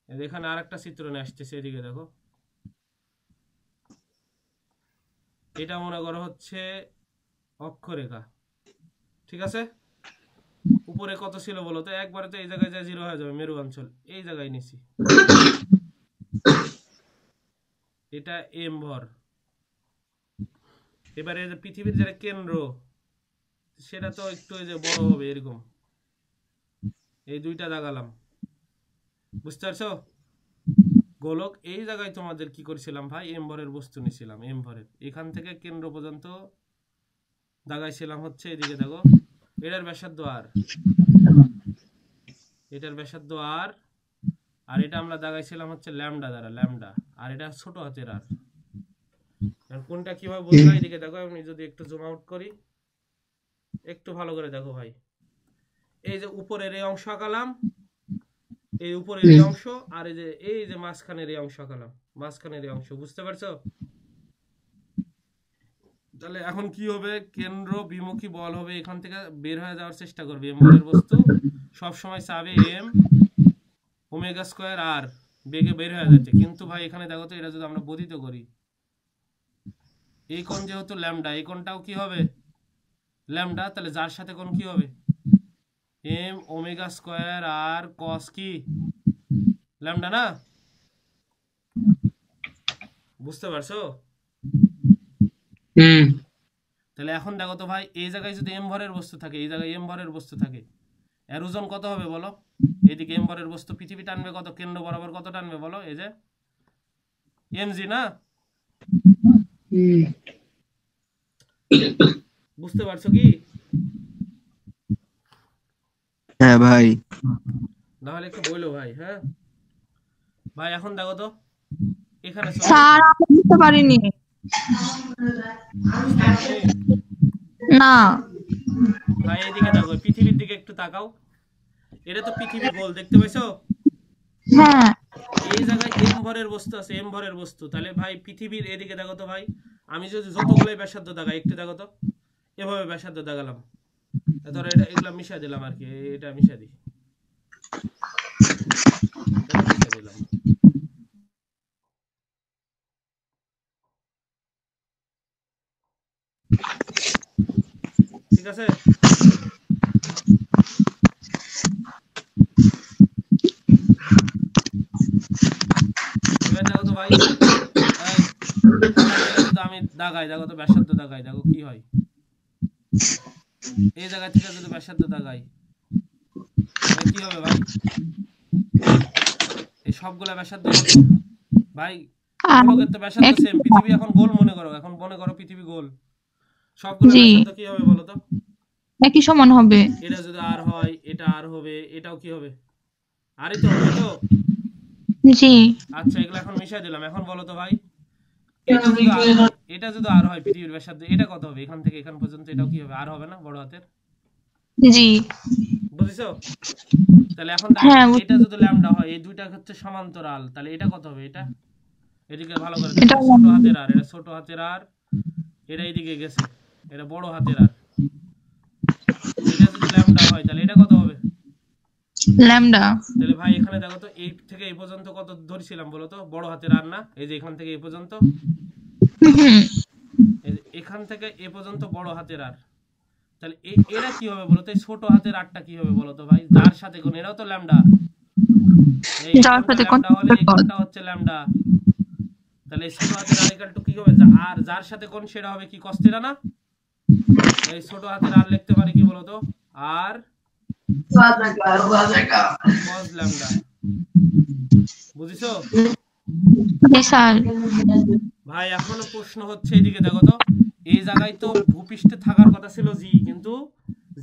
S1: এখানে আরেকটা চিত্র নিয়ে আসতেছে, এদিকে দেখো। এটা মনে করো হচ্ছে অক্ষরেখা, ঠিক আছে? উপরে কত ছিল বলো তো? একবারে তো এই জায়গায় যা জিরো হয়ে যাবে, মেরু অঞ্চল এই জায়গায় নিছি। এটা এম ভর। এবারে পৃথিবীর যেটা কেন্দ্র, সেটা তো একটু এই যে বড় হবে এরকম, এই দুইটা দাগালাম, বুঝতে পারছো? গোলক এই জায়গায় তোমাদের কি করেছিলাম ভাই? এম ভরের বস্তু নিয়েছিলাম, এম ভরের এখান থেকে কেন্দ্র পর্যন্ত দাগাইছিলাম হচ্ছে, এদিকে দেখো, এটার ব্যাসার্ধ আর, এটার ব্যাসার্ধ আর, আর এটা আমরা দাগাইছিলাম হচ্ছে ল্যামডা দ্বারা, ল্যামডা, আর এটা ছোট হাতের আর। কোনটা কিভাবে বুঝলা? এদিকে দেখো, আমি যদি একটু জুম আউট করি, একটু ভালো করে দেখো ভাই, এই যে উপরের এই অংশ আঁকালাম, এই উপরের এই অংশ আর এই যে মাঝখানের এই অংশ আঁকালাম, মাঝখানের এই অংশ, বুঝতে পারছো? তাহলে এখন কি হবে, কেন্দ্র বিমুখী বল হবে এখান থেকে বের হয়ে যাওয়ার চেষ্টা করবে। এম বলের বস্তু সব সময় চাবে এম ওমেগা স্কয়ার আর বেগে বের হয়ে যাচ্ছে। কিন্তু ভাই এখানে দেখো তো, এটা যদি আমরা বর্ধিত করি, এই কোণ যেহেতু ল্যামডা, এই কোণটাও কি হবে ল্যামডা, তাহলে যার সাথে কোণ কি হবে এম ওমেগা স্কয়ার আর কস কি ল্যামডা না? বুঝতে পারছো? তাহলে এখন দেখো তো ভাই, এই জায়গায় যদি এম ভরের বস্তু থাকে, এই জায়গায় এম ভরের বস্তু থাকে, এর ওজন কত হবে বলো? এইদিকে এম ভরের বস্তু পৃথিবী টানবে কত, কেন্দ্র বরাবর কত টানবে বলো? এই যে এমজি না? বুঝতে পারছো কি?
S4: হ্যাঁ ভাই।
S1: তাহলে একটু বলো ভাই। হ্যাঁ ভাই, এখন দেখো তো এখানে
S3: স্যার আমি বুঝতে পারিনি। না
S1: ভাই এদিকে দেখো, পৃথিবীর দিকে একটু তাকাও, এটা তো পৃথিবী গোল, দেখতে পাইছো?
S3: হ্যাঁ
S1: এই জায়গায় এম ভরের বস্তু আছে, এম ভরের বস্তু, তাহলে ভাই পৃথিবীর এদিকে দেখো তো ভাই, আমি যদি যতগুলোই ব্যাসার্ধ দাগাই, একটু দেখো তো, এভাবে ব্যাসার্ধ দাগালাম, ধরো এটা এগুলা মিশা দিলাম আর কি, এটা মিশা দিই, এটা মিশা দিলাম, ঠিক আছে? এবার দেখো তো ভাই, আমি দাগাই, দেখো তো ব্যাসার্ধ দাগাই, দেখো কি হয়। এই জায়গা থেকে যদি ব্যাসার্ধ দাগাই, কি হবে ভাই? এই সবগুলা ব্যাসার্ধ ভাই, গোলকের তো ব্যাসার্ধ সেম, পৃথিবী এখন গোল মনে করো, এখন মনে করো পৃথিবী গোল, সবগুলা ব্যাসার্ধ কি হবে বলো তো?
S3: একই সমান হবে।
S1: এটা যদি আর হয়, এটা আর হবে, এটাও কি হবে? আরই তো হবে তো?
S3: জি।
S1: আচ্ছা, এগুলো এখন মিশাই দিলাম, এখন বলো তো ভাই, এটা যদি আর হয়, এটা যদি আর হয় পৃথিবীর ব্যাসার্ধ, এটা কত হবে? এখান থেকে এখান পর্যন্ত এটাও কি হবে? আর হবে না বড় হাতের?
S3: জি
S1: বুঝছো? তাহলে এখন এটা যদি ল্যামডা হয়, এই দুইটা হচ্ছে সমান্তরাল, তাহলে এটা কত হবে? এটা এদিকে ভালো করে দেখো, ছোট হাতের আর, এটা ছোট হাতের আর, এটা এইদিকে গেছে, এটা বড় হাতের আর, এটা যদি ল্যামডা হয় তাহলে এটা কত হবে?
S3: ল্যামডা।
S1: তাহলে ভাই এখানে দেখো তো, এই থেকে এই পর্যন্ত কত ধরেছিলাম বলো তো? বড় হাতের আর না? এই যে এখান থেকে এই পর্যন্ত, এই যে এখান থেকে এই পর্যন্ত বড় হাতের আর, তাহলে এরা কি হবে বলো তো? এই ছোট হাতের আরটা কি হবে বলো তো ভাই? যার সাথে কোণ, এরাও তো ল্যামডা, এই ল্যামডা হলে এই কোণটা হচ্ছে ল্যামডা, তাহলে এই ছোট হাতের আর ইকুয়াল টু কি হবে? আর যার সাথে কোণ সেটা হবে কি কস থিটা না? এই ছোট হাতের আর লিখতে পারি কি বলতো? আর কস ল্যামডা। বুঝিছো? ভাই এখনো প্রশ্ন হচ্ছে, এদিকে দেখো তো, এই জায়গায় তো ভূপৃষ্ঠে থাকার কথা ছিল জি, কিন্তু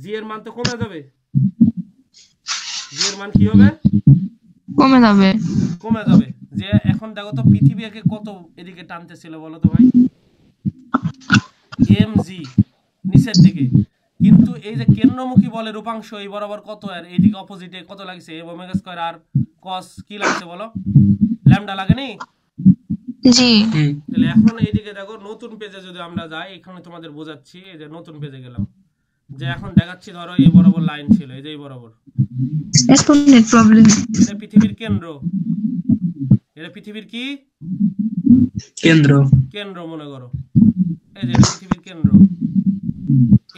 S1: জি এর মান তো কমে যাবে, জি এর মান কি হবে?
S3: কমে যাবে।
S1: কমে যাবে। যে এখন দেখো তো, পৃথিবীকে কত এদিকে টানতেছিল বলো তো ভাই? এম জি নিচের দিকে, কিন্তু এই যে কেন্দ্রমুখী বলের উপাংশ এই বরাবর কত, আর এইদিকে অপোজিটে কত লাগছে? এম ওমেগা স্কয়ার আর কস কি লাগছে বলো? ল্যামডা লাগেনি?
S3: জি।
S1: তাহলে এখন এইদিকে দেখো, নতুন পেজে যদি আমরা যাই, এখানে তোমাদের বোঝাচ্ছি, এই যে নতুন পেজে গেলাম, যে এখন দেখাচ্ছি, ধরো এই বরাবর লাইন ছিল, এই যে এই বরাবর, এটা পৃথিবীর কেন্দ্র, এটা পৃথিবীর কি
S2: কেন্দ্র,
S1: কেন্দ্র মনে করো, এই যে পৃথিবীর কেন্দ্র।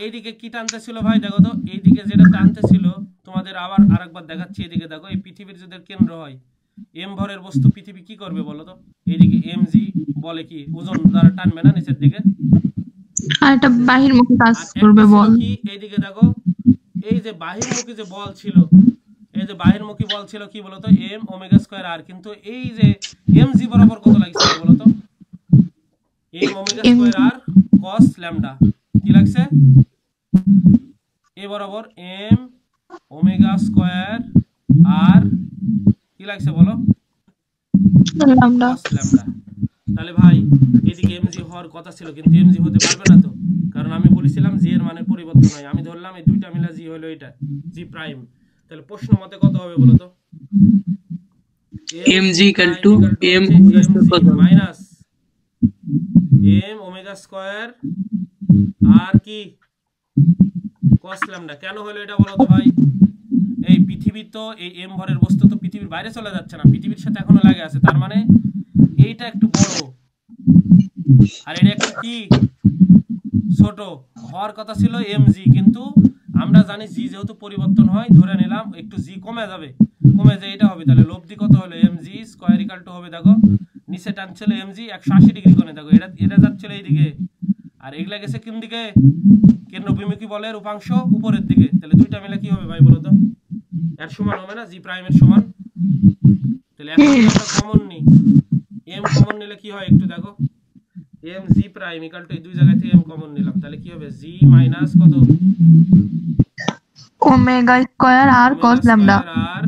S1: এইদিকে কি টানতে ছিল ভাই? দেখো তো, এইদিকে যেটা টানতে ছিল, তোমাদের আবার আরেকবার দেখাচ্ছি, এদিকে দেখো, এই পৃথিবীর যদি কেন্দ্র হয়, এম ভরের বস্তু পৃথিবী কি করবে বলো তো? এইদিকে এম জি বলে কি ওজন দ্বারা টানবে না নিচের দিকে,
S3: আর এটা বাহির্মুখী কাজ করবে বল।
S1: কি এইদিকে দেখো, এই যে বাহির্মুখী যে বল ছিল, এই যে বাহির্মুখী বল ছিল কি বলতো? এম ওমেগা স্কয়ার আর, কিন্তু এই যে এম জি বরাবর কত লাগছে বলতো? এম ওমেগা স্কয়ার আর কস ল্যামডা কি লাগছে? এ বরাবর এম ওমেগা স্কয়ার আর কি লাগছে বলো?
S3: ল্যামডা।
S1: কস ল্যামডা। তাহলে ভাই এদিকে এমজি হওয়ার কথা ছিল, কিন্তু এমজি হতে পারবে না তো, কারণ আমি বলেছিলাম জি এর মানের পরিবর্তন হয়, আমি ধরলাম এই দুইটা মিলা জি হলো এটা জি প্রাইম, তাহলে প্রশ্ন মতে কত হবে বলো তো?
S2: mg equal to m
S1: minus m omega square r কি cos ল্যামডা। কেন হলো এটা বলো তো ভাই? এই পৃথিবী তো এই m ভরের বস্তু তো পৃথিবীর বাইরে চলে যাচ্ছে না, পৃথিবীর সাথে এখনো লাগে আছে, তার মানে এইটা একটু বড় আর এটা একটু কি ছোট। হওয়ার কথা ছিল mg, কিন্তু আমরা জানি g যেহেতু পরিবর্তন হয়, ধরে নিলাম একটু g কমে যাবে, কমে যে এটা হবে, তাহলে লব্ধি কত হলো mg স্কয়ার ইকুয়াল টু হবে, দেখো নিচে টানছিল mg 180 ডিগ্রি কোণে, দেখো এটা এটা যাচ্ছিল এইদিকে আর এগুলা গেছে কোন দিকে? কেন্দ্রবিমুখী বলের উপাংশ উপরের দিকে, তাহলে দুইটা মিলে কি হবে ভাই বলো তো? এর সমান হবে না, g প্রাইমের সমান। তাহলে এখন আমরা কমন নিই, m কমন নিলে কি হয় একটু দেখো, m g prime equal two এই দুই জায়গা থেকে m কমন নিলাম, তাহলে কি হবে g মাইনাস কত
S3: ওমেগা স্কয়ার আর cos ল্যামডা।
S1: আর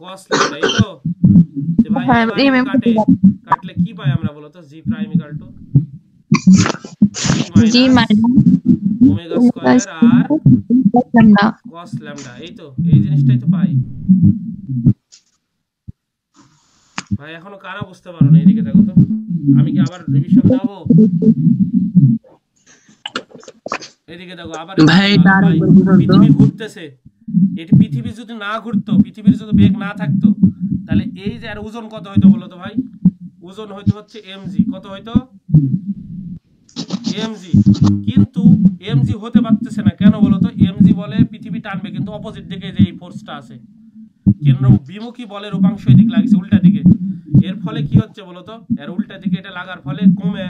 S1: cos ল্যামডা, এই তো ভাই
S3: হ্যাঁ,
S1: এবার কাটলে কি পাই আমরা বলো তো? g prime equal to
S3: g minus
S1: omega square R
S3: cos lambda.
S1: cos lambda, এই তো এই জিনিসটাই তো পাই ভাই। এখনো কারা বুঝতে পারো না? এদিকে দেখো তো, আমি কি আবার রিভিশন দেবো? এদিকে দেখো আবার
S2: ভাই
S1: পৃথিবী ঘুরতেছে, এটি পৃথিবী যদি না ঘুরতো, পৃথিবীর যদি বেগ না থাকতো, তাহলে এই যে আর ওজন কত হইতো বলো তো ভাই? ওজন হইতো হচ্ছে mg, কত হইতো? mg, কিন্তু mg হতে পারতেছে না, কেন বলো তো? mg বলে পৃথিবী টানবে, কিন্তু অপোজিট দিকে যে এই ফোর্সটা আছে, কেন্দ্র বিমুখী বলের উপাংশ এদিকে লাগছে উল্টা দিকে, এর ফলে কি হচ্ছে বলো তো? এর উল্টা দিকে এটা লাগার ফলে কমে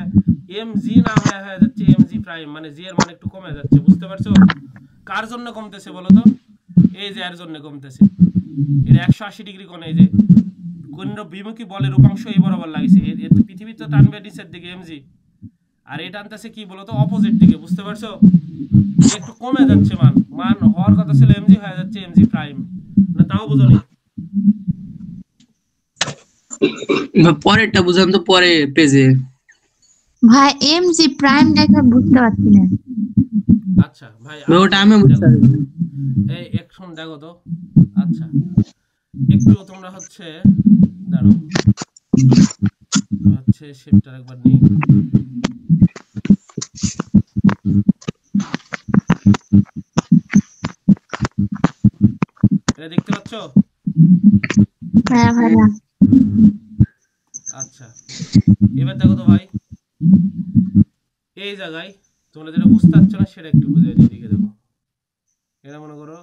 S1: mg না হয়ে যাচ্ছে mg প্রাইম, মানে g এর মান একটু কমে যাচ্ছে, বুঝতে পারছো? কার জন্য কমতেছে বলো তো? এই যে এর জন্য কমতেছে, এটা 180 ডিগ্রি কোণে, এই যে কেন্দ্র বিমুখী বলের উপাংশ এই বরাবর লাগছে, এর পৃথিবী তো টানবে নিচের দিকে mg, আর এটা টানতেছে কি বলতো? অপোজিট দিকে, বুঝতে পারছো? একটু কমে যাচ্ছে মান, মান হওয়ার কথা ছিল mg হয়ে যাচ্ছে mg প্রাইম, না তাও বুঝোনি?
S2: পরেরটা বুঝান তো, পরে পেজে।
S3: ভাই mg প্রাইম দেখে বুঝতে পারছি না।
S1: আচ্ছা ভাই
S2: ওটা আমি বুঝতে পারি।
S1: এই একশন দেখো তো, আচ্ছা একটু তোমরা হচ্ছে দাঁড়াও, হচ্ছে শেপটা একবার নেই, এটা দেখতে পাচ্ছ?
S3: হ্যাঁ ভাইয়া।
S1: আচ্ছা এবার দেখো তো ভাই, এই জায়গায় তোমরা যেটা বুঝতে পারছো না সেটা একটু বুঝে দিই, দিকে দেখো, এটা মনে করো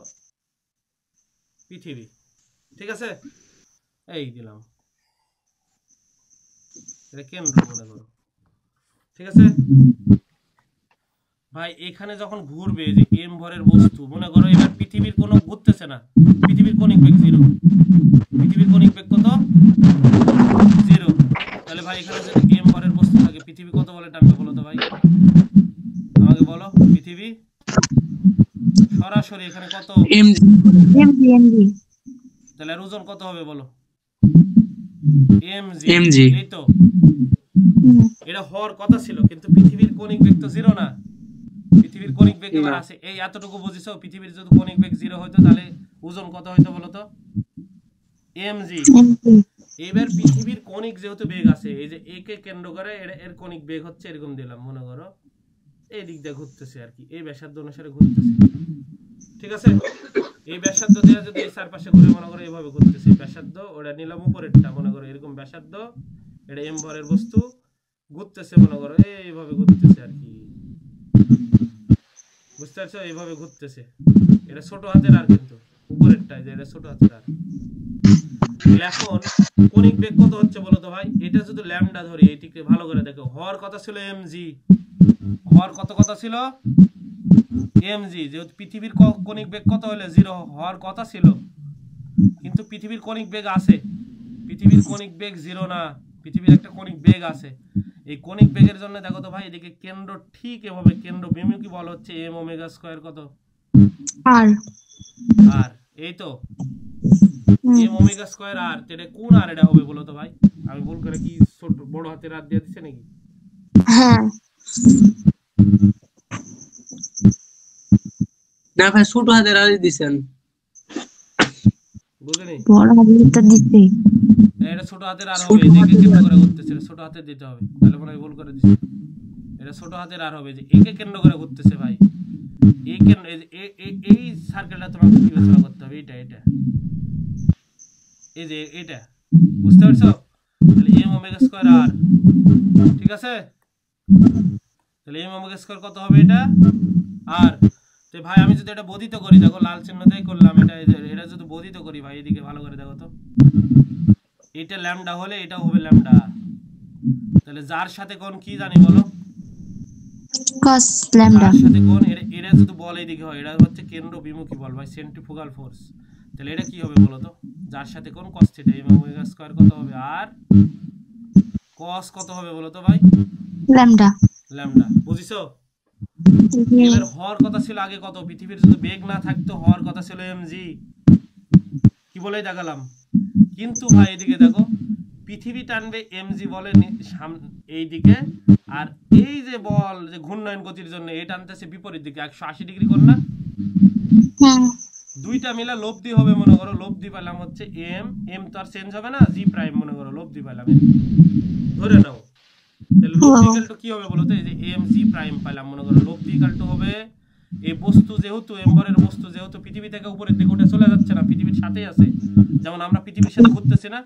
S1: পৃথিবী, ঠিক আছে? এই দিলাম, এটা কেন্দ্র মনে করো, ঠিক আছে ভাই? এখানে যখন ঘুরবে যে m ভরের বস্তু, মনে করো এবার পৃথিবীর কোনো ঘুরতেছে না, পৃথিবীর কনিক বেগ 0, পৃথিবীর কনিক বেগ কত? 0, তাহলে ভাই এখানে যদি m ভরের বস্তু থাকে, পৃথিবী কত বলে টানবে বলো তো ভাই? আমাকে বলো, পৃথিবী সরাসরি এখানে কত?
S3: mg
S1: তাহলে আর ওজন কত হবে বলো?
S2: mg,
S1: এই তো এটা হওয়ার কথা ছিল, কিন্তু পৃথিবীর কনিক বেগ তো 0 না, পৃথিবীর কনিক বেগ এবার আছে, এই এতটুকু বুঝিছো? পৃথিবীর যদি কনিক বেগ 0 হইতো, তাহলে ওজন কত হইতো বলো তো? mg। এবার পৃথিবীর কনিক যেহেতু বেগ আছে, এই যে একে কেন্দ্র করে এর কনিক বেগ হচ্ছে এরকম দিলাম, মনে করো এই দিক দিয়ে ঘুরতেছে আর কি, এই ব্যাসার্ধ অনুসারে ঘুরতেছে, ঠিক আছে? এই ব্যাসার্ধ দিয়ে যদি এই চারপাশে ঘুরে মনে করো এইভাবে ঘুরতেছে, ব্যাসার্ধ ওটা নিলাম উপরেরটা, মনে করো এরকম ব্যাসার্ধ, এটা m ভরের বস্তু ঘুরতেছে, মনে করো এইভাবে ঘুরতেছে আর কি, বুঝতে পারছো? এইভাবে ঘুরতেছে, এটা ছোট হাতের আর, কিন্তু উপরেরটা যে এটা ছোট হাতের আর। এখন কনিক বেগ কত হচ্ছে বলো তো ভাই? এটা যদি ল্যামডা ধরি, এইটিকে ভালো করে দেখো, হওয়ার কথা ছিল mg, হওয়ার কত কথা ছিল? mg, যেহেতু পৃথিবীর কনিক বেগ কত হলে 0 হওয়ার কথা ছিল, কিন্তু পৃথিবীর কনিক বেগ আছে, পৃথিবীর কনিক বেগ 0 না, পৃথিবীর একটা কনিক বেগ আছে, এই কনিক বেগের জন্য দেখো তো ভাই, এদিকে কেন্দ্র ঠিক এভাবে কেন্দ্র বিমুখী বল হচ্ছে m ওমেগা স্কয়ার কত?
S3: আর
S1: আর এই তো m ওমেগা স্কয়ার আর, এটা কোন আর এটা হবে বলো তো ভাই? আমি ভুল করে কি ছোট বড় হাতের আর দিয়ে দিছে নাকি?
S3: হ্যাঁ
S2: না ভাই, ছোট হাতের আর দিছেন।
S1: বুঝলি?
S3: বড় হাতেরটা দিতে
S1: এটা ছোট হাতের আর হবে, যে কেন্দ্র করে ঘুরতেছে, এটা ছোট হাতের দিতে হবে, তাহলে মনে হয় ভুল করে দিছি। এটা ছোট হাতের আর হবে, যে একে কেন্দ্র করে ঘুরতেছে ভাই, এই কেন্দ্র, এই সার্কেলটা তোমাকে বিবেচনা করতে হবে, এটা এই যে এটা, বুঝতে পারছো? তাহলে এম ওমেগা স্কয়ার আর, ঠিক আছে? তাহলে এম ওমেগা স্কয়ার কত হবে এটা? আর তো ভাই আমি যদি এটা বর্ধিত করি, দেখো লাল চিহ্নটাই করলাম, এটা যদি বর্ধিত করি ভাই, এদিকে ভালো করে দেখো তো, এটা ল্যামডা হলে এটা হবে ল্যামডা, তাহলে যার সাথে কোণ কি জানি বলো?
S3: cos lambda
S1: যার সাথে কোণ, এটা যদি বল এইদিকে হয়, এটা হচ্ছে কেন্দ্র বিমুখী বল ভাই, সেন্ট্রিফুগাল ফোর্স, তাহলে এটা কি হবে বলো তো? যার সাথে কোণ cos theta, M omega square কত হবে? আর cos কত হবে বলো তো ভাই?
S3: lambda
S1: lambda, বুঝিছো? এবার হওয়ার কথা ছিল আগে কত, পৃথিবীর যদি বেগ না থাকতো হওয়ার কথা ছিল mg, কি বলেই দেখালাম, কিন্তু ভাই এদিকে দেখো, পৃথিবী টানবে mg বলে এইদিকে, আর এই যে বল যে ঘূর্ণায়ন গতির জন্য এটা টানতেছে বিপরীত দিকে 180 ডিগ্রি কোণ না, দুইটা মিলা লব্ধি হবে, মনে করো লব্ধি পেলাম হচ্ছে m তো আর চেঞ্জ হবে না, g প্রাইম মনে করো লব্ধি পেলাম, ধরে নাও, তাহলে লব্ধি ইকুয়াল টু কি হবে বলো তো? এই যে mg প্রাইম পেলাম, মনে করো লব্ধি ইকুয়াল টু হবে, এই বস্তু যেহেতু এম্বরের বস্তু যেহেতু পৃথিবী থেকে উপরের দিকে উঠে চলে যাচ্ছে না, পৃথিবীর সাথেই আছে, যেমন আমরা পৃথিবীর সাথে ঘুরতেছি না,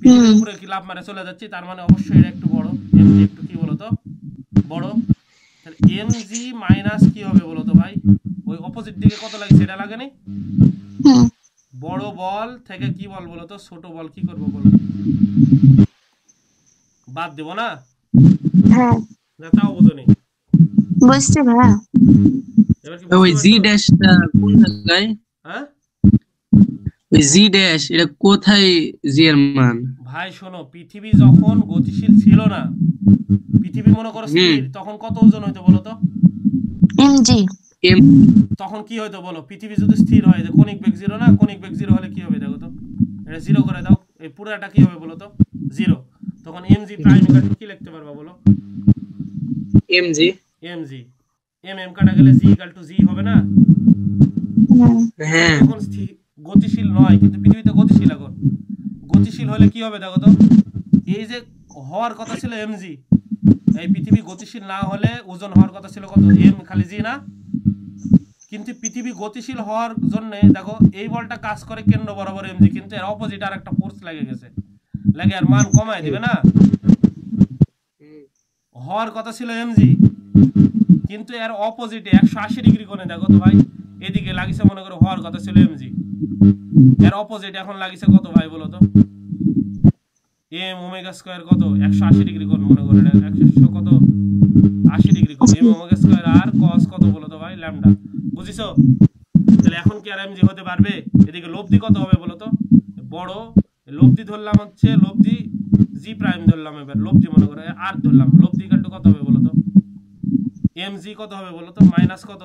S1: পৃথিবীর উপরে কি লাফ মারে চলে যাচ্ছি, তার মানে অবশ্যই এটা একটু বড়, mg একটু কি বলো তো বড়, তাহলে mg মাইনাস কি হবে বলো তো ভাই? ওই অপোজিট দিকে কত লাগে সেটা লাগে নি, বড় বল থেকে কি বল বলো তো? ছোট বল কি করব বলো? বাদ দেব না?
S3: হ্যাঁ
S1: না তাও বুঝোনি,
S3: বুঝতে ভাইয়া।
S1: এবার কি
S2: ওই
S1: বুঝতে
S2: জি
S1: পারছো?
S2: ড্যাশটা কোন জায়গায়?
S1: হ্যাঁ
S2: ওই জি ড্যাশ এটা কোথায় জি এর মান?
S1: ভাই শোনো, পৃথিবী যখন গতিশীল ছিল না, পৃথিবী মনে করো স্থির, তখন কত ওজন হইতো বলো তো?
S3: mg
S2: এম
S1: তখন কি হইতো বলো? পৃথিবী যদি স্থির হয়, যে কণিক বেগ 0 না, কণিক বেগ 0 হলে কি হবে দেখো তো, এটা 0 করে দাও, এই পুরোটা কি হবে বলো তো? 0, তখন mg প্রাইম ইকুয়াল টু কি লিখতে পারবা বলো?
S2: এমজি
S1: mg, m কাটা গেলে g ইকুয়াল টু g হবে না?
S2: হ্যাঁ
S1: যখন গতিশীল নয়, কিন্তু পৃথিবীতে গতিশীল, এখন গতিশীল হলে কি হবে দেখো তো? এই যে হওয়ার কথা ছিল mg, এই পৃথিবী গতিশীল না হলে ওজন হওয়ার কথা ছিল কত? m খালি g না, কিন্তু পৃথিবী গতিশীল হওয়ার জন্য দেখো এই বলটা কাজ করে কেন্দ্র বরাবর mg, কিন্তু এর অপোজিট আর একটা ফোর্স লাগে গেছে, লাগে আর মান কমায় দিবে না, হওয়ার কথা ছিল mg, কিন্তু এর অপোজিটে 180 ডিগ্রি কোণে দেখো তো ভাই, এদিকে লাগিছে মনে করো হওয়ার কথা ছিল mg, এর অপোজিট এখন লাগিছে কত ভাই বলো তো? m ওমেগা স্কয়ার কত? 180 ডিগ্রি কোণ, মনে করো এটা 100 কত 80 ডিগ্রি কোণ, m ওমেগা স্কয়ার আর cos কত বলো তো ভাই? ল্যামডা, বুঝিছো? তাহলে এখন কি আর mg হতে পারবে? এদিকে লব্ধি কত হবে বলো তো? বড় লব্ধি ধরলাম হচ্ছে, লব্ধি g প্রাইম ধরলাম, এবার লব্ধি মনে করো আর ধরলাম, লব্ধি ইকুয়াল টু কত হবে বলো তো? mg কত হবে বলো তো? মাইনাস কত?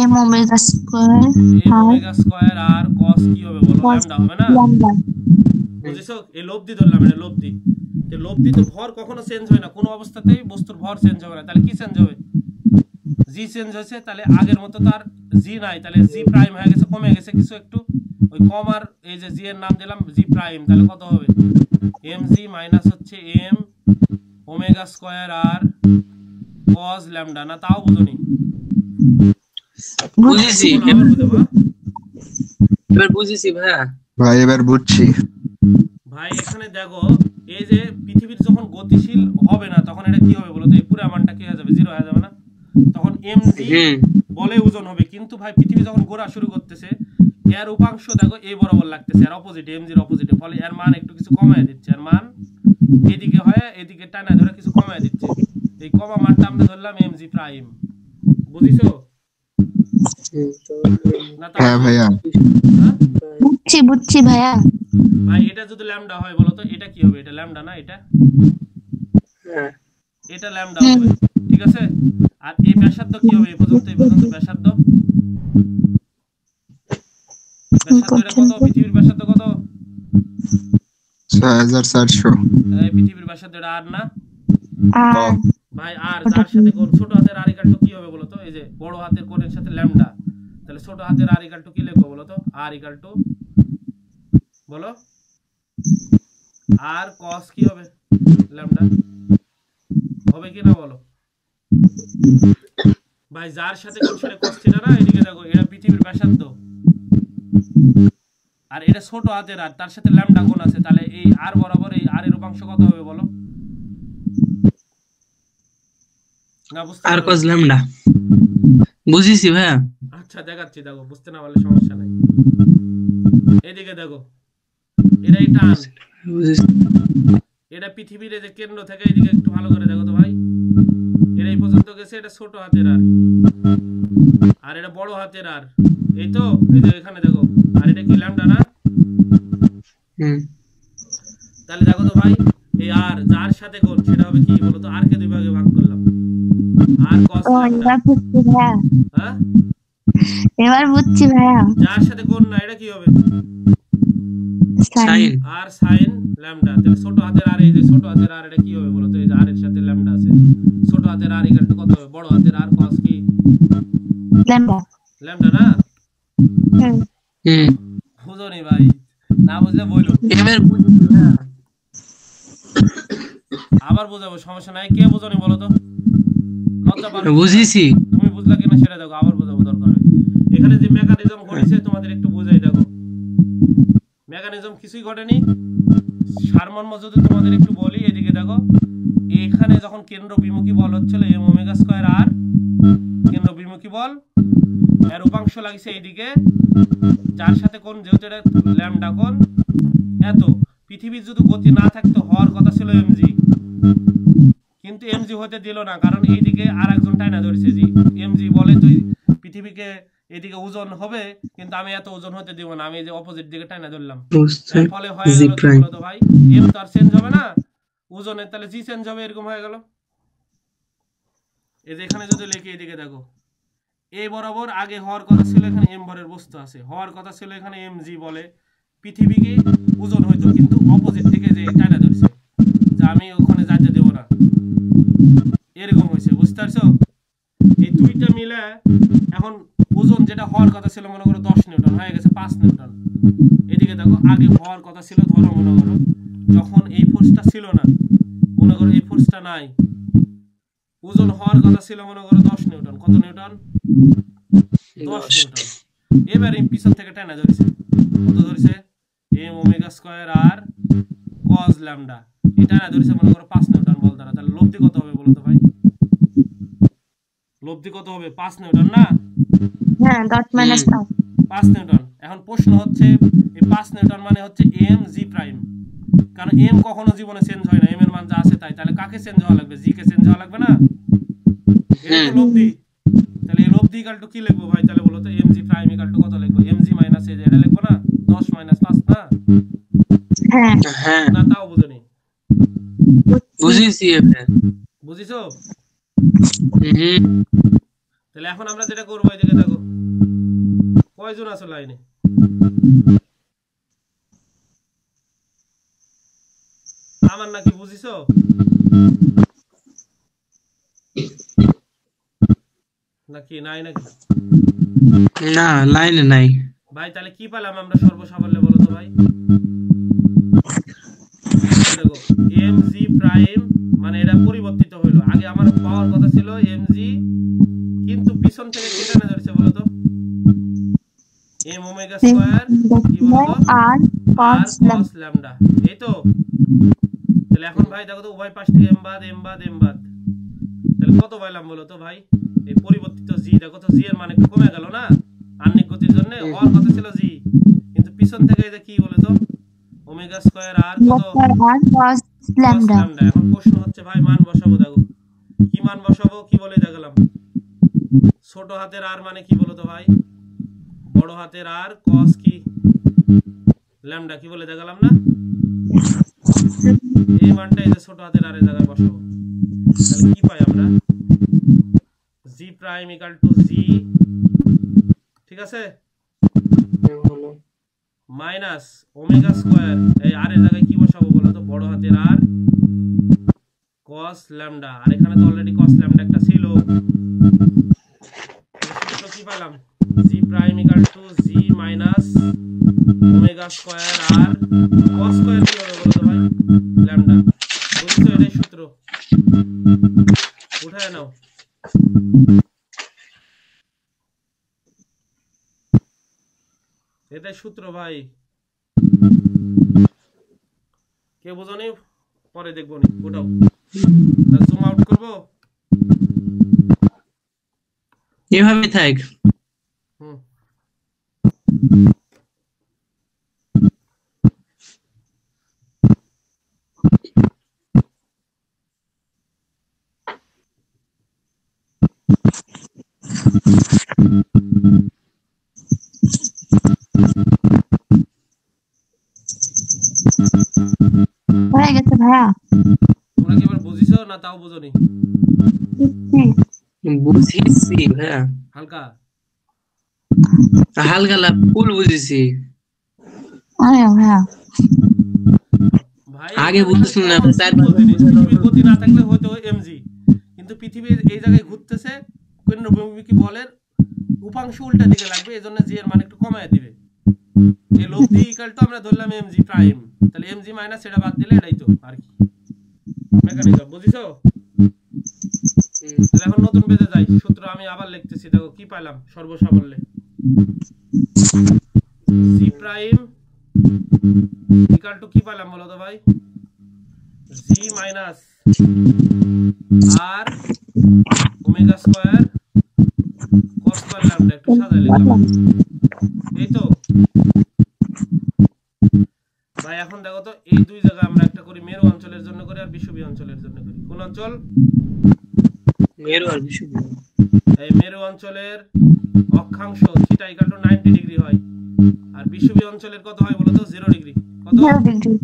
S3: m omega square
S1: m omega square আর cos কি হবে বলো? ল্যামডা হবে না,
S3: lambda
S1: বুঝিছো? এই লব্ধি ধরলাম, এটা লব্ধি, তো লব্ধি তো ভর কখনো চেঞ্জ হয় না, কোনো অবস্থাতেই বস্তুর ভর চেঞ্জ হবে না, তাহলে কি চেঞ্জ হবে? জি চেঞ্জ হয়েছে, তাহলে আগের মতো তো আর জি নাই, তাহলে জি প্রাইম হয়ে গেছে, কমে গেছে কিছু একটু, ওই কম আর এই যে জি এর নাম দিলাম জি প্রাইম, তাহলে কত হবে? mg মাইনাস হচ্ছে m ওমেগা স্কয়ার আর cos ল্যামডা, না তাও বুঝুনি?
S2: বুঝেছি,
S1: বলো, আবার বুঝাবো?
S2: এবার বুঝেছি ভাইয়া।
S4: ভাই এবার বুঝছি।
S1: ভাই এখানে দেখো, এই যে পৃথিবীর যখন গতিশীল হবে না, তখন এটা কি হবে বলো তো? এই পুরো মানটা কি হয়ে যাবে? 0 হয়ে যাবে না, তখন mg বলে ওজন হবে, কিন্তু ভাই পৃথিবী যখন ঘোরা শুরু করতেছে, এর উপাংশ দেখো এই বরাবর লাগতেছে, এর অপোজিট, mg এর অপোজিটে, ফলে এর মান একটু কিছু কমায় দিচ্ছে, এর মান এদিকে হয়, এদিকে টানা ধরে কিছু কমায় দিচ্ছে, এই কমা মানটা আমরা ধরলাম mg প্রাইম, বুঝিছো? না তা
S4: হ্যাঁ ভাইয়া।
S1: হ্যাঁ?
S3: বুঝছি ভাইয়া।
S1: ভাই এটা যদি ল্যামডা হয় বলো তো, এটা কি হবে? এটা ল্যামডা না, এটা ল্যামডা হবে, ঠিক আছে? আর এই ব্যাসার্ধ কি হবে? এই পর্যন্ত ব্যাসার্ধ এটা কত? পৃথিবীর ব্যাসার্ধ কত?
S4: 6400।
S1: এই পৃথিবীর ব্যাসার্ধ এটা আর না
S3: আর
S1: ভাই, আর যার সাথে কোণ ছোট হাতের আর ইকুয়াল টু কি হবে বলো তো? এই যে বড় হাতের কোণের সাথে ল্যামডা, তাহলে ছোট হাতের আর ইকুয়াল টু কি লিখবো বলো তো? আর ইকুয়াল টু বলো আর cos কি হবে ল্যামডা হবে কি না বলো ভাই? যার সাথে কোন সাথে cos থিটা না, এদিকে দেখো এটা পৃথিবীর ব্যাসার্ধ আর এটা ছোট হাতের আর, তার সাথে ল্যামডা কোণ আছে, তাহলে এই আর বরাবর এই আর এর উপাংশ কত হবে বলো? না বুঝতে
S2: আর
S1: পারো?
S2: cos ল্যামডা বুঝিছি ভাইয়া।
S1: আচ্ছা দেখাচ্ছি, দেখো বুঝতে না পারলে সমস্যা নাই। এদিকে দেখো এটা এই টান,
S2: বুঝিছি।
S1: এটা পৃথিবীর এই যে কেন্দ্র থেকে এইদিকে একটু ভালো করে দেখো তো ভাই, এটা এই পর্যন্ত গেছে, এটা ছোট হাতের আর আর এটা বড় হাতের আর, এই তো এই যে এখানে দেখো, আর এটা কি ল্যামডা না? তাহলে দেখো তো ভাই এই আর যার সাথে কোণ সেটা হবে কি বলো তো? আর কে দুই ভাগে ভাগ করলাম, আর cos ল্যামডা।
S3: এবার বুঝছি ভাইয়া,
S1: হ্যাঁ
S3: এবার বুঝছি ভাইয়া।
S1: যার সাথে কোণ না, এটা কি হবে?
S2: সাইন
S1: আর sin ল্যামডা। তাহলে ছোট হাতের আর, এই যে ছোট হাতের আর, এটা কি হবে বলো তো? এই যে আর এর সাথে ল্যামডা আছে, ছোট হাতের আর ইকুয়াল টু কত হবে? বড় হাতের আর cos কি
S3: ল্যামডা।
S1: ল্যামডা না?
S2: হুম
S1: বুঝোনি ভাই? না বুঝলে বইলো,
S2: এবার বুঝিছি ভাইয়া।
S1: আবার বোঝাবো, সমস্যা নাই। কে বুঝোনি বলো তো? লজ্জা পারো?
S2: বুঝিছি।
S1: তুমি বুঝলা কিনা সেটা দেখো, আবার বোঝাবো দরকার হয়। এখানে যে মেকানিজম ঘটেছে তোমাদের একটু বুঝাই দেখো। মেকানিজম কিছুই ঘটেনি, সারমর্ম যদি তোমাদের একটু বলি, এদিকে দেখো এখানে যখন কেন্দ্র বিমুখী বল হচ্ছিল m ওমেগা স্কয়ার আর, কেন্দ্র বিমুখী বল এর উপাংশ লাগিছে এইদিকে, যার সাথে কোণ যেহেতু এটা ল্যামডা কোণ, এত পৃথিবীর যদি গতি না থাকতো হওয়ার কথা ছিল mg, কিন্তু mg হতে দিল না, কারণ এইদিকে আর একজন টাইনা ধরেছে জি। mg বলে তুই পৃথিবীকে এদিকে ওজন হবে, কিন্তু আমি এত ওজন হতে দিব না, আমি এই যে অপোজিট দিকে টাইনা ধরলাম, এর ফলে হয়ে গেল কি বলতো ভাই? m তো আর চেঞ্জ হবে না ওজনের, তাহলে g চেঞ্জ হবে, এরকম হয়ে গেল। এই যে এখানে যদি লিখি, এদিকে দেখো এই বরাবর আগে হওয়ার কথা ছিল, এখানে m ভরের বস্তু আছে, হওয়ার কথা ছিল এখানে mg বলে পৃথিবীকে ওজন হইতো, কিন্তু অপোজিট দিকে যে টাইনা ধরছে, যে আমি ওখানে যাইতে দেব না, এরকম হয়েছে। বুঝতে পারছো? এই দুইটা মিলে এখন ওজন যেটা হওয়ার কথা ছিল মনে করো 10 নিউটন হয়ে গেছে 5 নিউটন। এদিকে দেখো আগে হওয়ার কথা ছিল, ধরো মনে করো যখন এই ফোর্সটা ছিল না, মনে করো এই ফোর্সটা নাই, ওজন হওয়ার কথা ছিল মনে করো 10 নিউটন। কত নিউটন? 10 নিউটন। এবার এই পিছন থেকে টানা ধরেছে, কত ধরেছে? m ওমেগা স্কয়ার আর cos ল্যামডা, এটা না ধরেছে মনে করো 5 নিউটন বল দ্বারা। তাহলে লব্ধি কত হবে বলো তো ভাই? লব্ধি কত হবে? 5 নিউটন না?
S3: হ্যাঁ 10 মাইনাস
S1: 5 নিউটন। এখন প্রশ্ন হচ্ছে এই 5 নিউটন মানে হচ্ছে m g প্রাইম, কারণ m কখনো জীবনে চেঞ্জ হয় না, m এর মান যা আছে তাই। তাহলে কাকে চেঞ্জ হওয়া লাগবে? g কে চেঞ্জ হওয়া লাগবে না? এটা তো লব্ধি। তাহলে এই লব্ধি ইকুয়াল টু কি লিখবো ভাই? তাহলে বলো তো m g prime equal to কত লিখবো? m g মাইনাস এই, এটা লিখবো না? 10 মাইনাস 5 না?
S3: হ্যাঁ
S2: হ্যাঁ
S1: না তাও বুঝুনি?
S2: বুঝিছি এবার।
S1: বুঝিছো?
S2: হুম
S1: তাহলে এখন আমরা যেটা করবো, এদিকে দেখো কয়জন আছো লাইনে? আমার নাকি বুঝিছো? নাকি নাই? নাকি
S2: না লাইনে নাই
S1: ভাই? তাহলে কি পেলাম আমরা সর্বসাফল্যে বলো তো ভাই? দেখো mg প্রাইম মানে এটা পরিবর্তিত হলো, আগে আমার পাওয়ার কথা ছিল mg, কিন্তু পিছন থেকে কি টানা ধরেছে বলো তো? m ওমেগা স্কয়ার কি বলো তো?
S3: আর
S1: আর
S3: cos
S1: cos ল্যামডা, এই তো। তাহলে এখন ভাই দেখো তো উভয় পাশ থেকে m বাদ m বাদ m বাদ, তাহলে কত পাইলাম বলো তো ভাই? এই পরিবর্তিত g, দেখো তো g এর মান একটু কমে গেল না, আহ্নিক গতির জন্য হওয়ার কথা ছিল g, কিন্তু পিছন থেকে এই যে কি বলে তো ওমেগা স্কয়ার আর কত?
S3: আর cos ল্যামডা।
S1: এখন প্রশ্ন হচ্ছে ভাই মান বসাবো, দেখো কি মান বসাবো, কি বলে দেখালাম? ছোট হাতের আর মানে কি বলো তো ভাই? বড় হাতের আর cos কি ল্যামডা, কি বলে দেখালাম না? এই মানটা এই যে ছোট হাতের আর এর জায়গায় বসাবো, তাহলে কি পাই আমরা? g prime equal to g, ঠিক আছে, মাইনাস ওমেগা স্কয়ার, এই আর এর জায়গায় কি বসাবো বলো তো? বড় হাতের আর cos ল্যামডা, আর এখানে তো অলরেডি cos ল্যামডা একটা ছিল, কি পেলাম? g prime equal to G minus omega square R cos square কি হবে বলো তো ভাই ল্যামডা বুঝছো এটাই সূত্র উঠায় নাও এটাই সূত্র ভাই কে বোঝনি পরে দেখবো নি ওটাও জুম আউট করবো
S2: এভাবে থাক
S1: হুম
S3: হয়ে গেছে ভাইয়া
S1: তোমরা কি এবার বুঝিছো না তাও বুঝনি
S2: বুঝেছি ভাইয়া
S1: হালকা
S2: হালকা না ফুল বুঝেছি
S3: ভাইয়া
S1: ভাই
S2: আগে বুঝতেছিলাম না,
S1: এখানে
S2: চার
S1: simple জিনিস। পৃথিবীর গতি না থাকলে হয়তো এমজি কিন্তু পৃথিবীর এই জায়গায় ঘুরতেছে কেন্দ্রভূমি বলের উপাংশ উল্টা দিকে লাগবে এজন্য জি এর মান একটু কমায় দিবে এই লব্ধি ইকুয়াল টু আমরা ধরলাম এমজি প্রাইম তাহলে এমজি মাইনাস সেটা বাদ দিলে এটাই তো আর কি মেকানিজম বুঝিছো তাহলে এখন নতুন পেজে যাই সূত্র আমি আবার লিখতেছি দেখো কি পাইলাম সর্বসাবল্যে সি প্রাইম ইকুয়াল টু কি পাইলাম বলো তো ভাই জি মাইনাস আর omega square cos square lambda একটু সাজাই লিখলাম এই তো ভাই এখন দেখো তো এই দুই জায়গা আমরা একটা করি মেরু অঞ্চলের জন্য করি আর বিষুবীয় অঞ্চলের জন্য করি কোন অঞ্চল
S2: মেরু আর বিষুবীয়
S1: এই মেরু অঞ্চলের অক্ষাংশ থিটা ইকুয়াল টু 90 ডিগ্রি হয় আর বিষুবীয় অঞ্চলের কত হয় বলো তো 0 ডিগ্রি কত
S3: 0 ডিগ্রি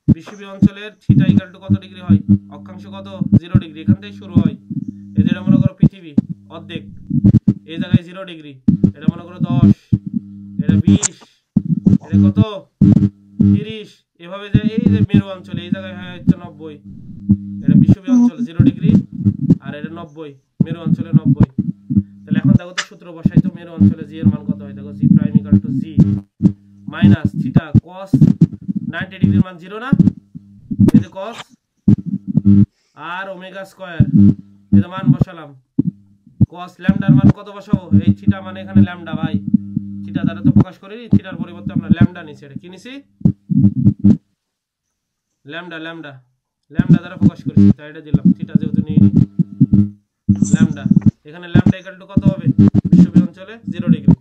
S1: বিষুবীয় অঞ্চলের থিটা ইকুয়াল টু কত ডিগ্রি হয় অক্ষাংশ কত 0 ডিগ্রি এখান থেকে শুরু হয় এই যেটা মনে করো পৃথিবী অর্ধেক এই জায়গায় 0 ডিগ্রি এটা মনে করো 10 এটা 20 এটা কত 30 এভাবে যে এই যে মেরু অঞ্চল এই জায়গায় হয় হচ্ছে 90 এটা বিষুবীয় অঞ্চল 0 ডিগ্রি আর এটা 90 মেরু অঞ্চলে 90 তাহলে এখন দেখো তো সূত্র বসাই তো মেরু অঞ্চলে জি এর মান কত হয় দেখো g prime equal to G minus theta cos 90 ডিগ্রির মান 0 না এই যে cos আর ওমেগা স্কয়ার এর মান বসালাম cos ল্যামডার মান কত বসাবো এই থিটা মানে এখানে ল্যামডা ভাই থিটা দ্বারা তো প্রকাশ করিনি থিটার পরিবর্তে আমরা ল্যামডা নিছি এটা কি নিছি ল্যামডা ল্যামডা ল্যামডা দ্বারা প্রকাশ করেছি তাই এটা দিলাম থিটা যেহেতু নিইনি ল্যামডা এখানে ল্যামডা ইকুয়াল টু কত হবে বিষুবীয় অঞ্চলে 0 ডিগ্রি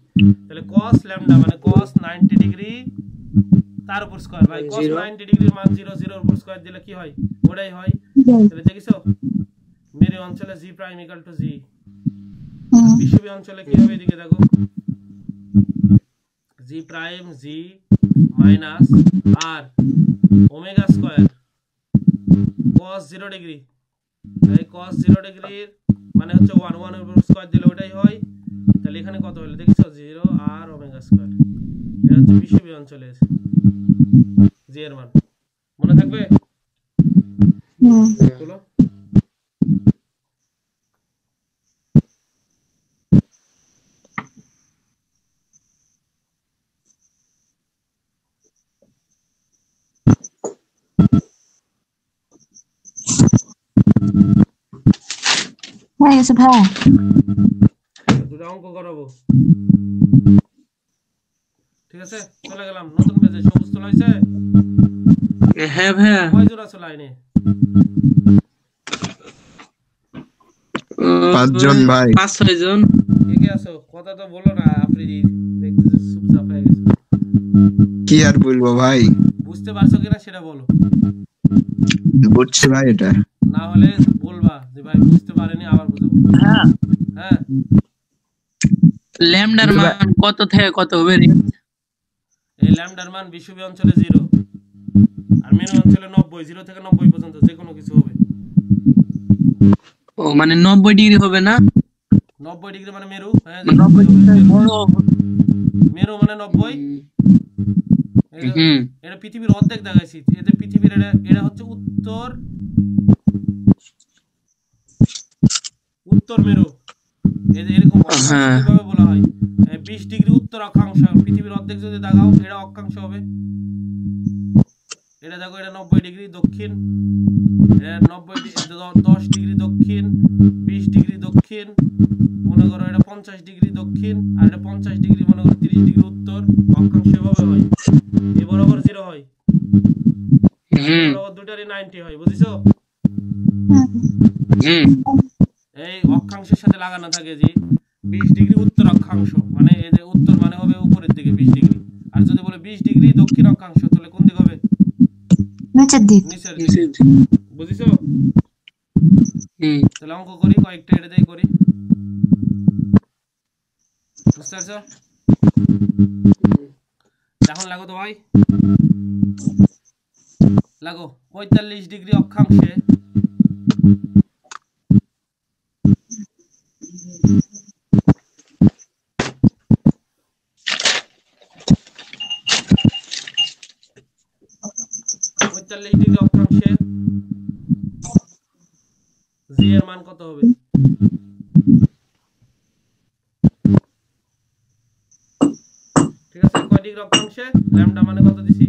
S1: তাহলে cos ল্যামডা মানে cos 90 ডিগ্রি তার উপর স্কয়ার ভাই cos 90 ডিগ্রির মান 0 0 এর উপর স্কয়ার দিলে কি হয় ওটাই হয় তাহলে দেখিছো মেরু অঞ্চলে জি প্রাইম ইকুয়াল টু জি বিষুবীয় অঞ্চলে কি হবে এদিকে দেখো জি প্রাইম জি মাইনাস আর ওমেগা স্কয়ার cos 0 ডিগ্রি এই cos 0 ডিগ্রির মানে হচ্ছে 1 1 এর উপর স্কয়ার দিলে ওটাই হয় তাহলে এখানে কত হলো দেখিছো 0 আর ওমেগা স্কয়ার এটা হচ্ছে বিষুবীয় অঞ্চলে জি এর মান মনে থাকবে চলো
S3: হয়ে গেছে ভাইয়া
S1: দুটো অঙ্ক করাবো ঠিক আছে চলে গেলাম নতুন পেজে সবুজ তোলা হয়েছে
S2: হ্যাঁ ভাইয়া
S1: কয়জন আছে লাইনে
S4: 5 জন ভাই
S2: 5-6 জন
S1: কে কে আছো কথা তো বলো না আপনি দেখতেছি চুপচাপ হয়ে গেছে
S4: কি আর বলবো ভাই
S1: বুঝতে পারছো কিনা সেটা বলো
S4: বুঝছি ভাই এটা
S1: না হলে বলবা যে ভাই বুঝতে পারেনি আবার বুঝাবো
S2: হ্যাঁ
S1: হ্যাঁ
S2: ল্যামডার মান কত থেকে কত হবে রে
S1: এই ল্যামডার মান বিষুবীয় অঞ্চলে 0 আর মেরু অঞ্চলে 90 0 থেকে 90 পর্যন্ত যে কোনো কিছু হবে
S2: ও মানে 90 ডিগ্রি হবে না
S1: 90 ডিগ্রি মানে মেরু হ্যাঁ
S2: 90 ডিগ্রি বড়
S1: মেরু মানে 90
S2: হুম
S1: এটা পৃথিবীর অর্ধেক দেখাইছি এতে পৃথিবীর এটা হচ্ছে উত্তর মেরু এই যে এরকম অক্ষাংশ
S2: হ্যাঁ।
S1: কিভাবে বলা হয়? 20 ডিগ্রি উত্তর অক্ষাংশ, পৃথিবীর অর্ধেক যদি দেখাও এটা অক্ষাংশ হবে। এটা দেখো, এটা 90 ডিগ্রি দক্ষিণ, এটা 10 ডিগ্রি দক্ষিণ, 20 ডিগ্রি দক্ষিণ, মনে করো এটা 50 ডিগ্রি দক্ষিণ, আর এটা 50 ডিগ্রি, মনে করো 30 ডিগ্রি উত্তর। অক্ষাংশ এভাবে হয়, এ বরাবর 0 হয়, এ বরাবর দুটারই 90 হয়, বুঝিছো? এই অক্ষাংশের সাথে লাগানো থাকে যে 20 ডিগ্রি উত্তর অক্ষাংশ, মানে এই যে উত্তর মানে হবে উপরের দিকে 20 ডিগ্রি, আর যদি বলে 20 ডিগ্রি দক্ষিণ অক্ষাংশ তাহলে কোন দিক হবে?
S3: নিচের দিক।
S1: নিচের দিকে, বুঝিছো? তাহলে অঙ্ক করি কয়েকটা, এটা দিয়ে করি, বুঝতে পারছো? এখন লাগো তো ভাই, লাগো 45 ডিগ্রি অক্ষাংশে জি এর মান কত হবে? ঠিক আছে, কয় ডিগ্রি অক্ষাংশে? ল্যামডা মানে কত দিছি?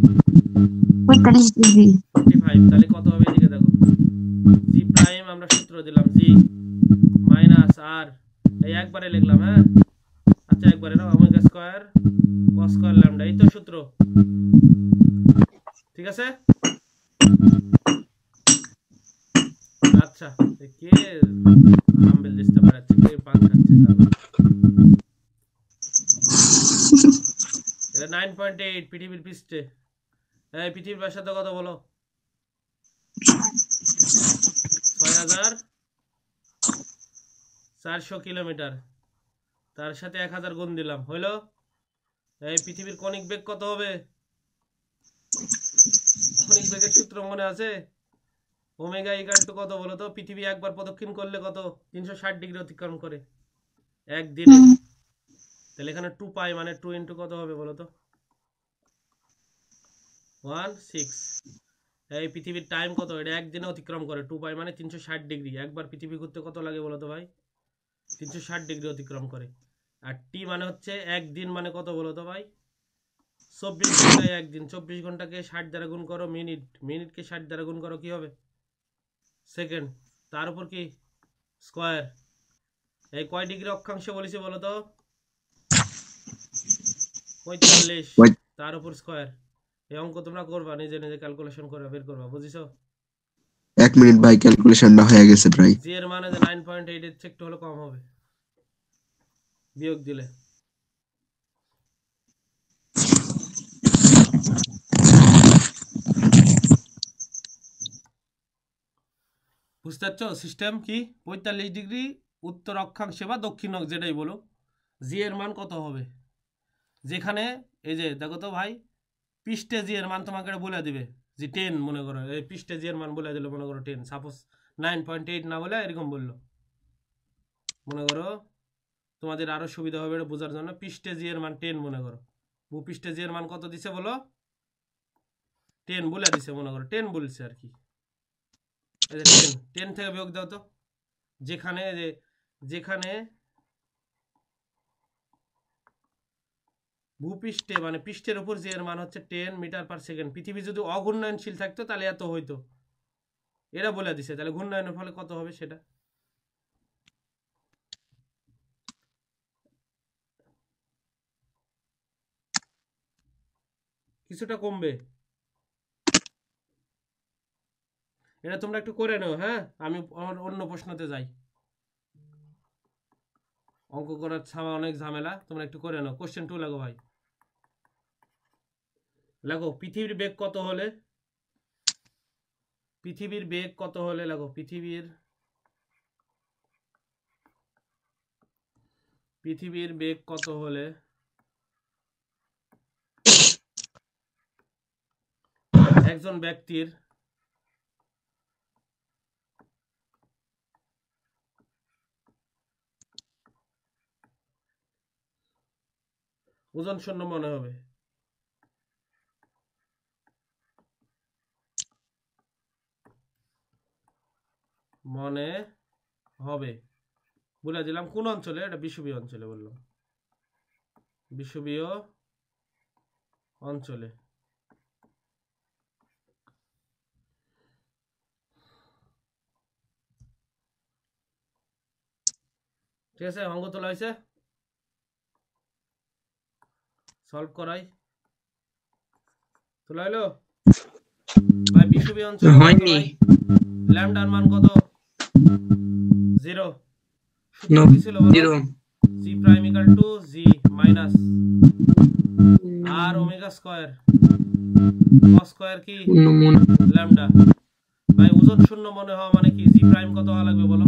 S3: 45 ডিগ্রি।
S1: 45, তাহলে কত হবে এদিকে দেখো, জি প্রাইম আমরা সূত্র দিলাম, জি মাইনাস আর, এই একবারে লিখলাম, হ্যাঁ আচ্ছা একবারে না, ওমেগা স্কয়ার কস স্কয়ার ল্যামডা, এই তো সূত্র, ঠিক আছে? আচ্ছা, কে আম্বেল দিতে পারছে, কে পান খাচ্ছে তাহলে? এটা 9.8 পৃথিবীর পৃষ্ঠে। এই পৃথিবীর ব্যাসার্ধ কত বলো? 6400 কিলোমিটার, তার সাথে 1000 গুণ দিলাম, হইলো? এই পৃথিবীর কণিক বেগ কত হবে? কণিক বেগের সূত্র মনে আছে? ওমেগা ইকুয়াল টু কত বলো তো? পৃথিবী একবার প্রদক্ষিণ করলে কত? 360 ডিগ্রি অতিক্রম করে একদিনে। তাহলে এখানে 2 পাই মানে 2 ইন্টু কত হবে বলো তো? 16। এই পৃথিবীর টাইম কত? এটা একদিনে অতিক্রম করে, 2 পাই মানে 360 ডিগ্রি। একবার পৃথিবী ঘুরতে কত লাগে বলো তো ভাই? 360 ডিগ্রি অতিক্রম করে। আর টি মানে হচ্ছে একদিন, মানে কত বলো তো ভাই? 24 ঘন্টায় একদিন। 24 ঘন্টাকে 60 দ্বারা গুণ করো মিনিট, মিনিটকে 60 দ্বারা গুণ করো কি হবে? সেকেন্ড, তার উপর কি স্কয়ার। এই কয় ডিগ্রি অক্ষাংশ বলেছি বলো তো? 45, তার উপর স্কয়ার। এই অঙ্ক তোমরা করবা, নিজে নিজে ক্যালকুলেশন করে বের করবা, বুঝিছো?
S4: 1 মিনিট ভাই, ক্যালকুলেশনটা হয়ে গেছে প্রায়।
S1: জি এর মানে 9.8 এর চেয়ে একটু হলে কম হবে বিয়োগ দিলে। বুঝতে পারছো সিস্টেম কি? 45 ডিগ্রি উত্তর অক্ষাংশে বা দক্ষিণ যেটাই বলো, জি এর মান কত হবে? যেখানে এই যে দেখো তো ভাই, পৃষ্ঠে জি এর মান তোমাকে বলে দিবে, যে 10 মনে করো, এই পৃষ্ঠে জি এর মান বলে দিল, মনে করো 10, সাপোজ 9.8 না বলে এরকম বললো, মনে করো তোমাদের আরো সুবিধা হবে এটা বোঝার জন্য, পৃষ্ঠে জি এর মান 10 মনে করো। ভূপৃষ্ঠে জি এর মান কত দিছে বলো? 10 বলে দিছে, মনে করো 10 বলছে আর কি। এই যে 10, 10 থেকে বিয়োগ দাও তো। যেখানে যেখানে ভূপৃষ্ঠে মানে পৃষ্ঠের উপর জি এর মান হচ্ছে 10 মিটার পার সেকেন্ড, পৃথিবী যদি অঘূর্ণয়নশীল থাকতো তাহলে এত হইতো, এরা বলে দিছে। তাহলে ঘূর্ণায়নের ফলে কত হবে সেটা? কিছুটা কমবে, এটা তোমরা একটু করে নাও, হ্যাঁ? আমি অন্য প্রশ্নতে যাই। অঙ্ক করার অনেক ঝামেলা, তোমরা একটু করে নাও। কোশ্চেন 2 লাগো ভাই, লাগো পৃথিবীর বেগ কত হলে, পৃথিবীর বেগ কত হলে লাগো, পৃথিবীর বেগ কত হলে একজন ব্যক্তির ওজন শূন্য মনে হবে? মনে হবে বলে দিলাম কোন অঞ্চলে, এটা বিষুবীয় অঞ্চলে বললাম, বিষুবীয় অঞ্চলে। ঠিক আছে, অঙ্ক তোলা হয়েছে, সলভ করাই, তোলা হলো ভাই। বিষুবীয় অঞ্চলে
S2: হয়নি।
S1: ল্যামডার মান কত? 0। সূত্র কি ছিল বলো?
S2: 0
S1: g prime equal to g minus R omega square, cos square কি ল্যামডা। ভাই ওজন শূন্য মনে হওয়া মানে কি? g প্রাইম কত হওয়া লাগবে বলো?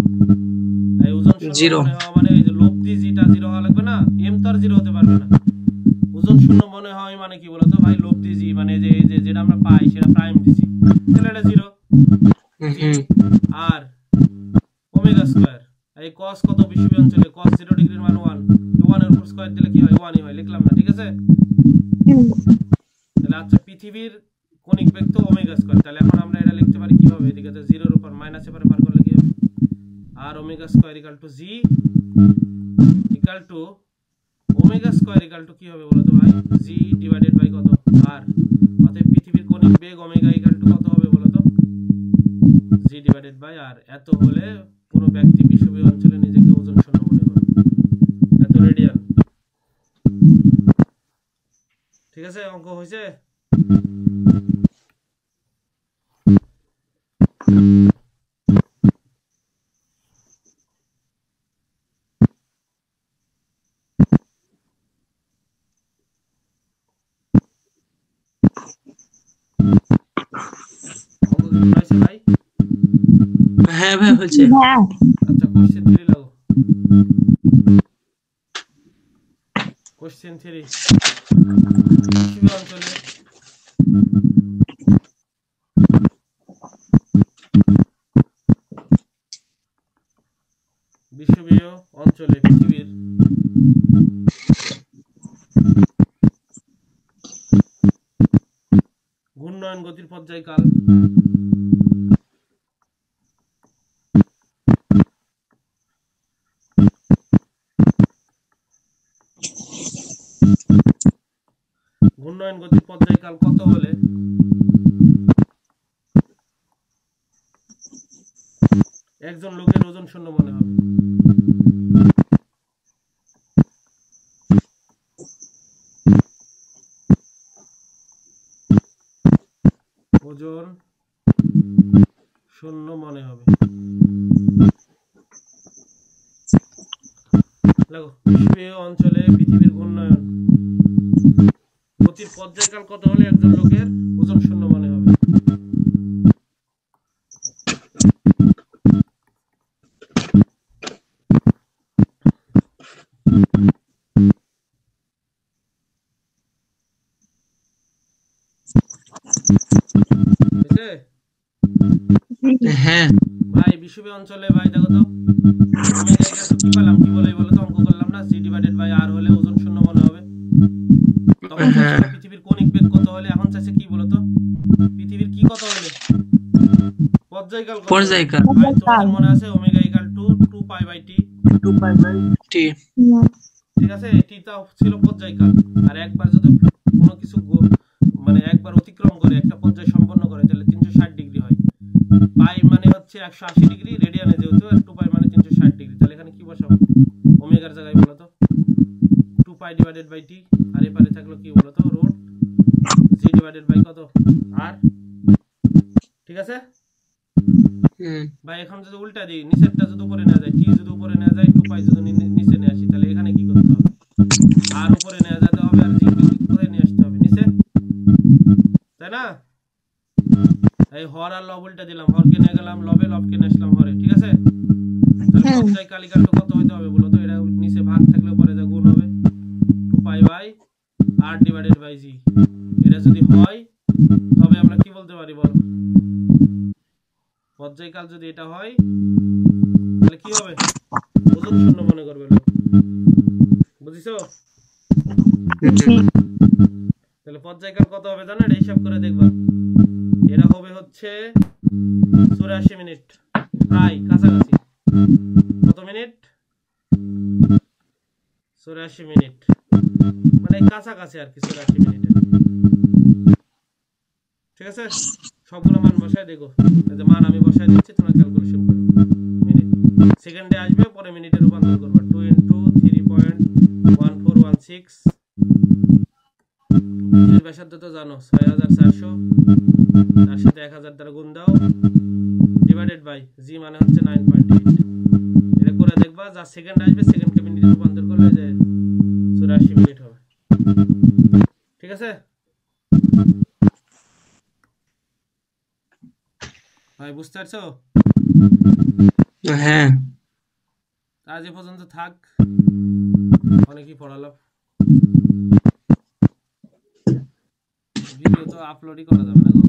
S1: এই ওজন শূন্য
S2: 0
S1: মনে হওয়া মানে এই যে লব্ধি জিটা 0 হওয়া লাগবে না, m তো আর 0 হতে পারবে না। ওজন শূন্য মনে হয় মানে কি বলো তো ভাই? লব্ধি জি মানে যে এই যে যেটা আমরা পাই সেটা প্রাইম দিছি, তাহলে এটা 0। আর ওমেগা স্কয়ার, এই cos কত বিষুবীয় অঞ্চলে? cos 0 ডিগ্রির মান 1, তো 1 এর উপর স্কয়ার দিলে কি হয়? 1ই হয়, লিখলাম না? ঠিক আছে, তাহলে আচ্ছা পৃথিবীর কণিক বেগ তো ওমেগা স্কয়ার, তাহলে এখন আমরা এটা লিখতে পারি কিভাবে? এদিকে তো 0 এর উপর মাইনাস এবারে পার করলে কি হবে? R omega square equal to g equal to omega square equal to কি হবে বলো তো ভাই? g ডিভাইডেড বাই কত? r। অতএব পৃথিবীর কণিক বেগ ওমেগা ইকুয়াল টু কত হবে বলো তো? g divided by r। এত হলে কোনো ব্যক্তি বিষুবীয় অঞ্চলে নিজেকে ওজন শূন্য মনে করে, এত রেডিয়ান। ঠিক আছে, অঙ্ক হয়েছে? অঙ্ক কি হয়েছে ভাই?
S2: হ্যাঁ ভাই হয়েছে।
S3: হ্যাঁ
S1: আচ্ছা কোশ্চেন 3 লাগো। কোশ্চেন 3, বিষুবীয় অঞ্চলে বিষুবীয় অঞ্চলে পৃথিবীর ঘূর্ণয়ন গতির পর্যায়কাল কত হলে একজন লোকের ওজন শূন্য মনে হবে? ওজন শূন্য মনে হবে। দেখো বিষুবীয় অঞ্চলে পৃথিবীর ঘূর্ণয়ন গতির পর্যায়কাল কত হলে একজন লোকের ওজন শূন্য মনে হবে?
S2: হ্যাঁ
S1: ভাই বিষুবীয় অঞ্চলে ভাই দেখো তো ওমেগা ইকুয়াল টু কি পেলাম? কি বলে বলো তো? অঙ্ক করলাম না? g ডিভাইডেড বাই r হলে ওজন শূন্য মনে হবে। তখন চাইছিল পৃথিবীর কণিক বেগ কত হলে, এখন চাইছে কি বলো তো? পৃথিবীর কি কত হলে? পর্যায়কাল কত?
S2: পর্যায়কাল
S1: ভাই তোমাদের মনে আছে omega equal to 2 pi by t,
S2: 2 pi by t।
S1: ঠিক আছে, এটিটা ছিল পর্যায়কাল। আর একবার যদি কোনো কিছু মানে একবার অতিক্রম করে একটা পর্যায় সম্পন্ন করে তাহলে 360 ডিগ্রি হয়। পাই মানে হচ্ছে 180 ডিগ্রি রেডিয়ানে যেহেতু, আর 2 পাই মানে 360 ডিগ্রি, তাহলে এখানে কি বসাবো ওমেগার জায়গায় বলো তো? 2 পাই ডিভাইডেড বাই t, আর এপারে থাকলো কি বলো তো? রুট g ডিভাইডেড বাই কত? r। ঠিক আছে ভাই, এখন যদি উল্টা দিই, নিচেরটা যদি উপরে নেওয়া যায়, t যদি উপরে নেওয়া যায়, 2 পাই যদি নিচে নিয়ে আসি, তাহলে এখানে কি করতে হবে? r উপরে নেওয়া যেতে হবে, আর g কোথায় নিয়ে আসতে হবে? নিচে, তাই না? এই হর আর লব উল্টা দিলাম, হরকে নিয়ে গেলাম লবে, লবকে নিয়ে আসলাম হরে। ঠিক আছে, তাহলে পর্যায়কাল ইকুয়াল টু কত হইতে হবে বলো তো? এটা নিচে ভাগ থাকলে উপরে যা গুণ হবে 2 pi by r divided by g। এটা যদি হয় তবে আমরা কি বলতে পারি বলো? পর্যায়কাল যদি এটা হয় তাহলে কি হবে? ওজন শূন্য মনে করবে লোক। বুঝিছো? তাহলে পর্যায়কাল কত হবে জানো? এটা হিসাব করে দেখবা। এটা হবে হচ্ছে 84 মিনিট, প্রায় কাছাকাছি। কত মিনিট? 84 মিনিট, মানে কাছাকাছি আর কি 84 মিনিটে। ঠিক আছে, সবগুলো মান বসায় দেখো, এই যে মান আমি বসায় দিচ্ছি, তোমরা ক্যালকুলেশন করো। মিনিট সেকেন্ডে আসবে, পরে মিনিটে রূপান্তর করবে। 2 ইনটু 3.1416, এর ব্যাসার্ধ তো জানো 6400, তার সাথে 1000 দ্বারা গুণ দাও, ডিভাইডেড বাই জি মানে হচ্ছে 9.8। এটা করে দেখবা, যা সেকেন্ড আসবে সেকেন্ডকে মিনিটে রূপান্তর করলে যে 84 মিনিট হবে। ঠিক আছে ভাই, বুঝতে পারছো?
S2: হ্যাঁ।
S1: আজ এ পর্যন্ত থাক, অনেকই পড়ালাম, ভিডিও তো আপলোডই করা যাবে না গো।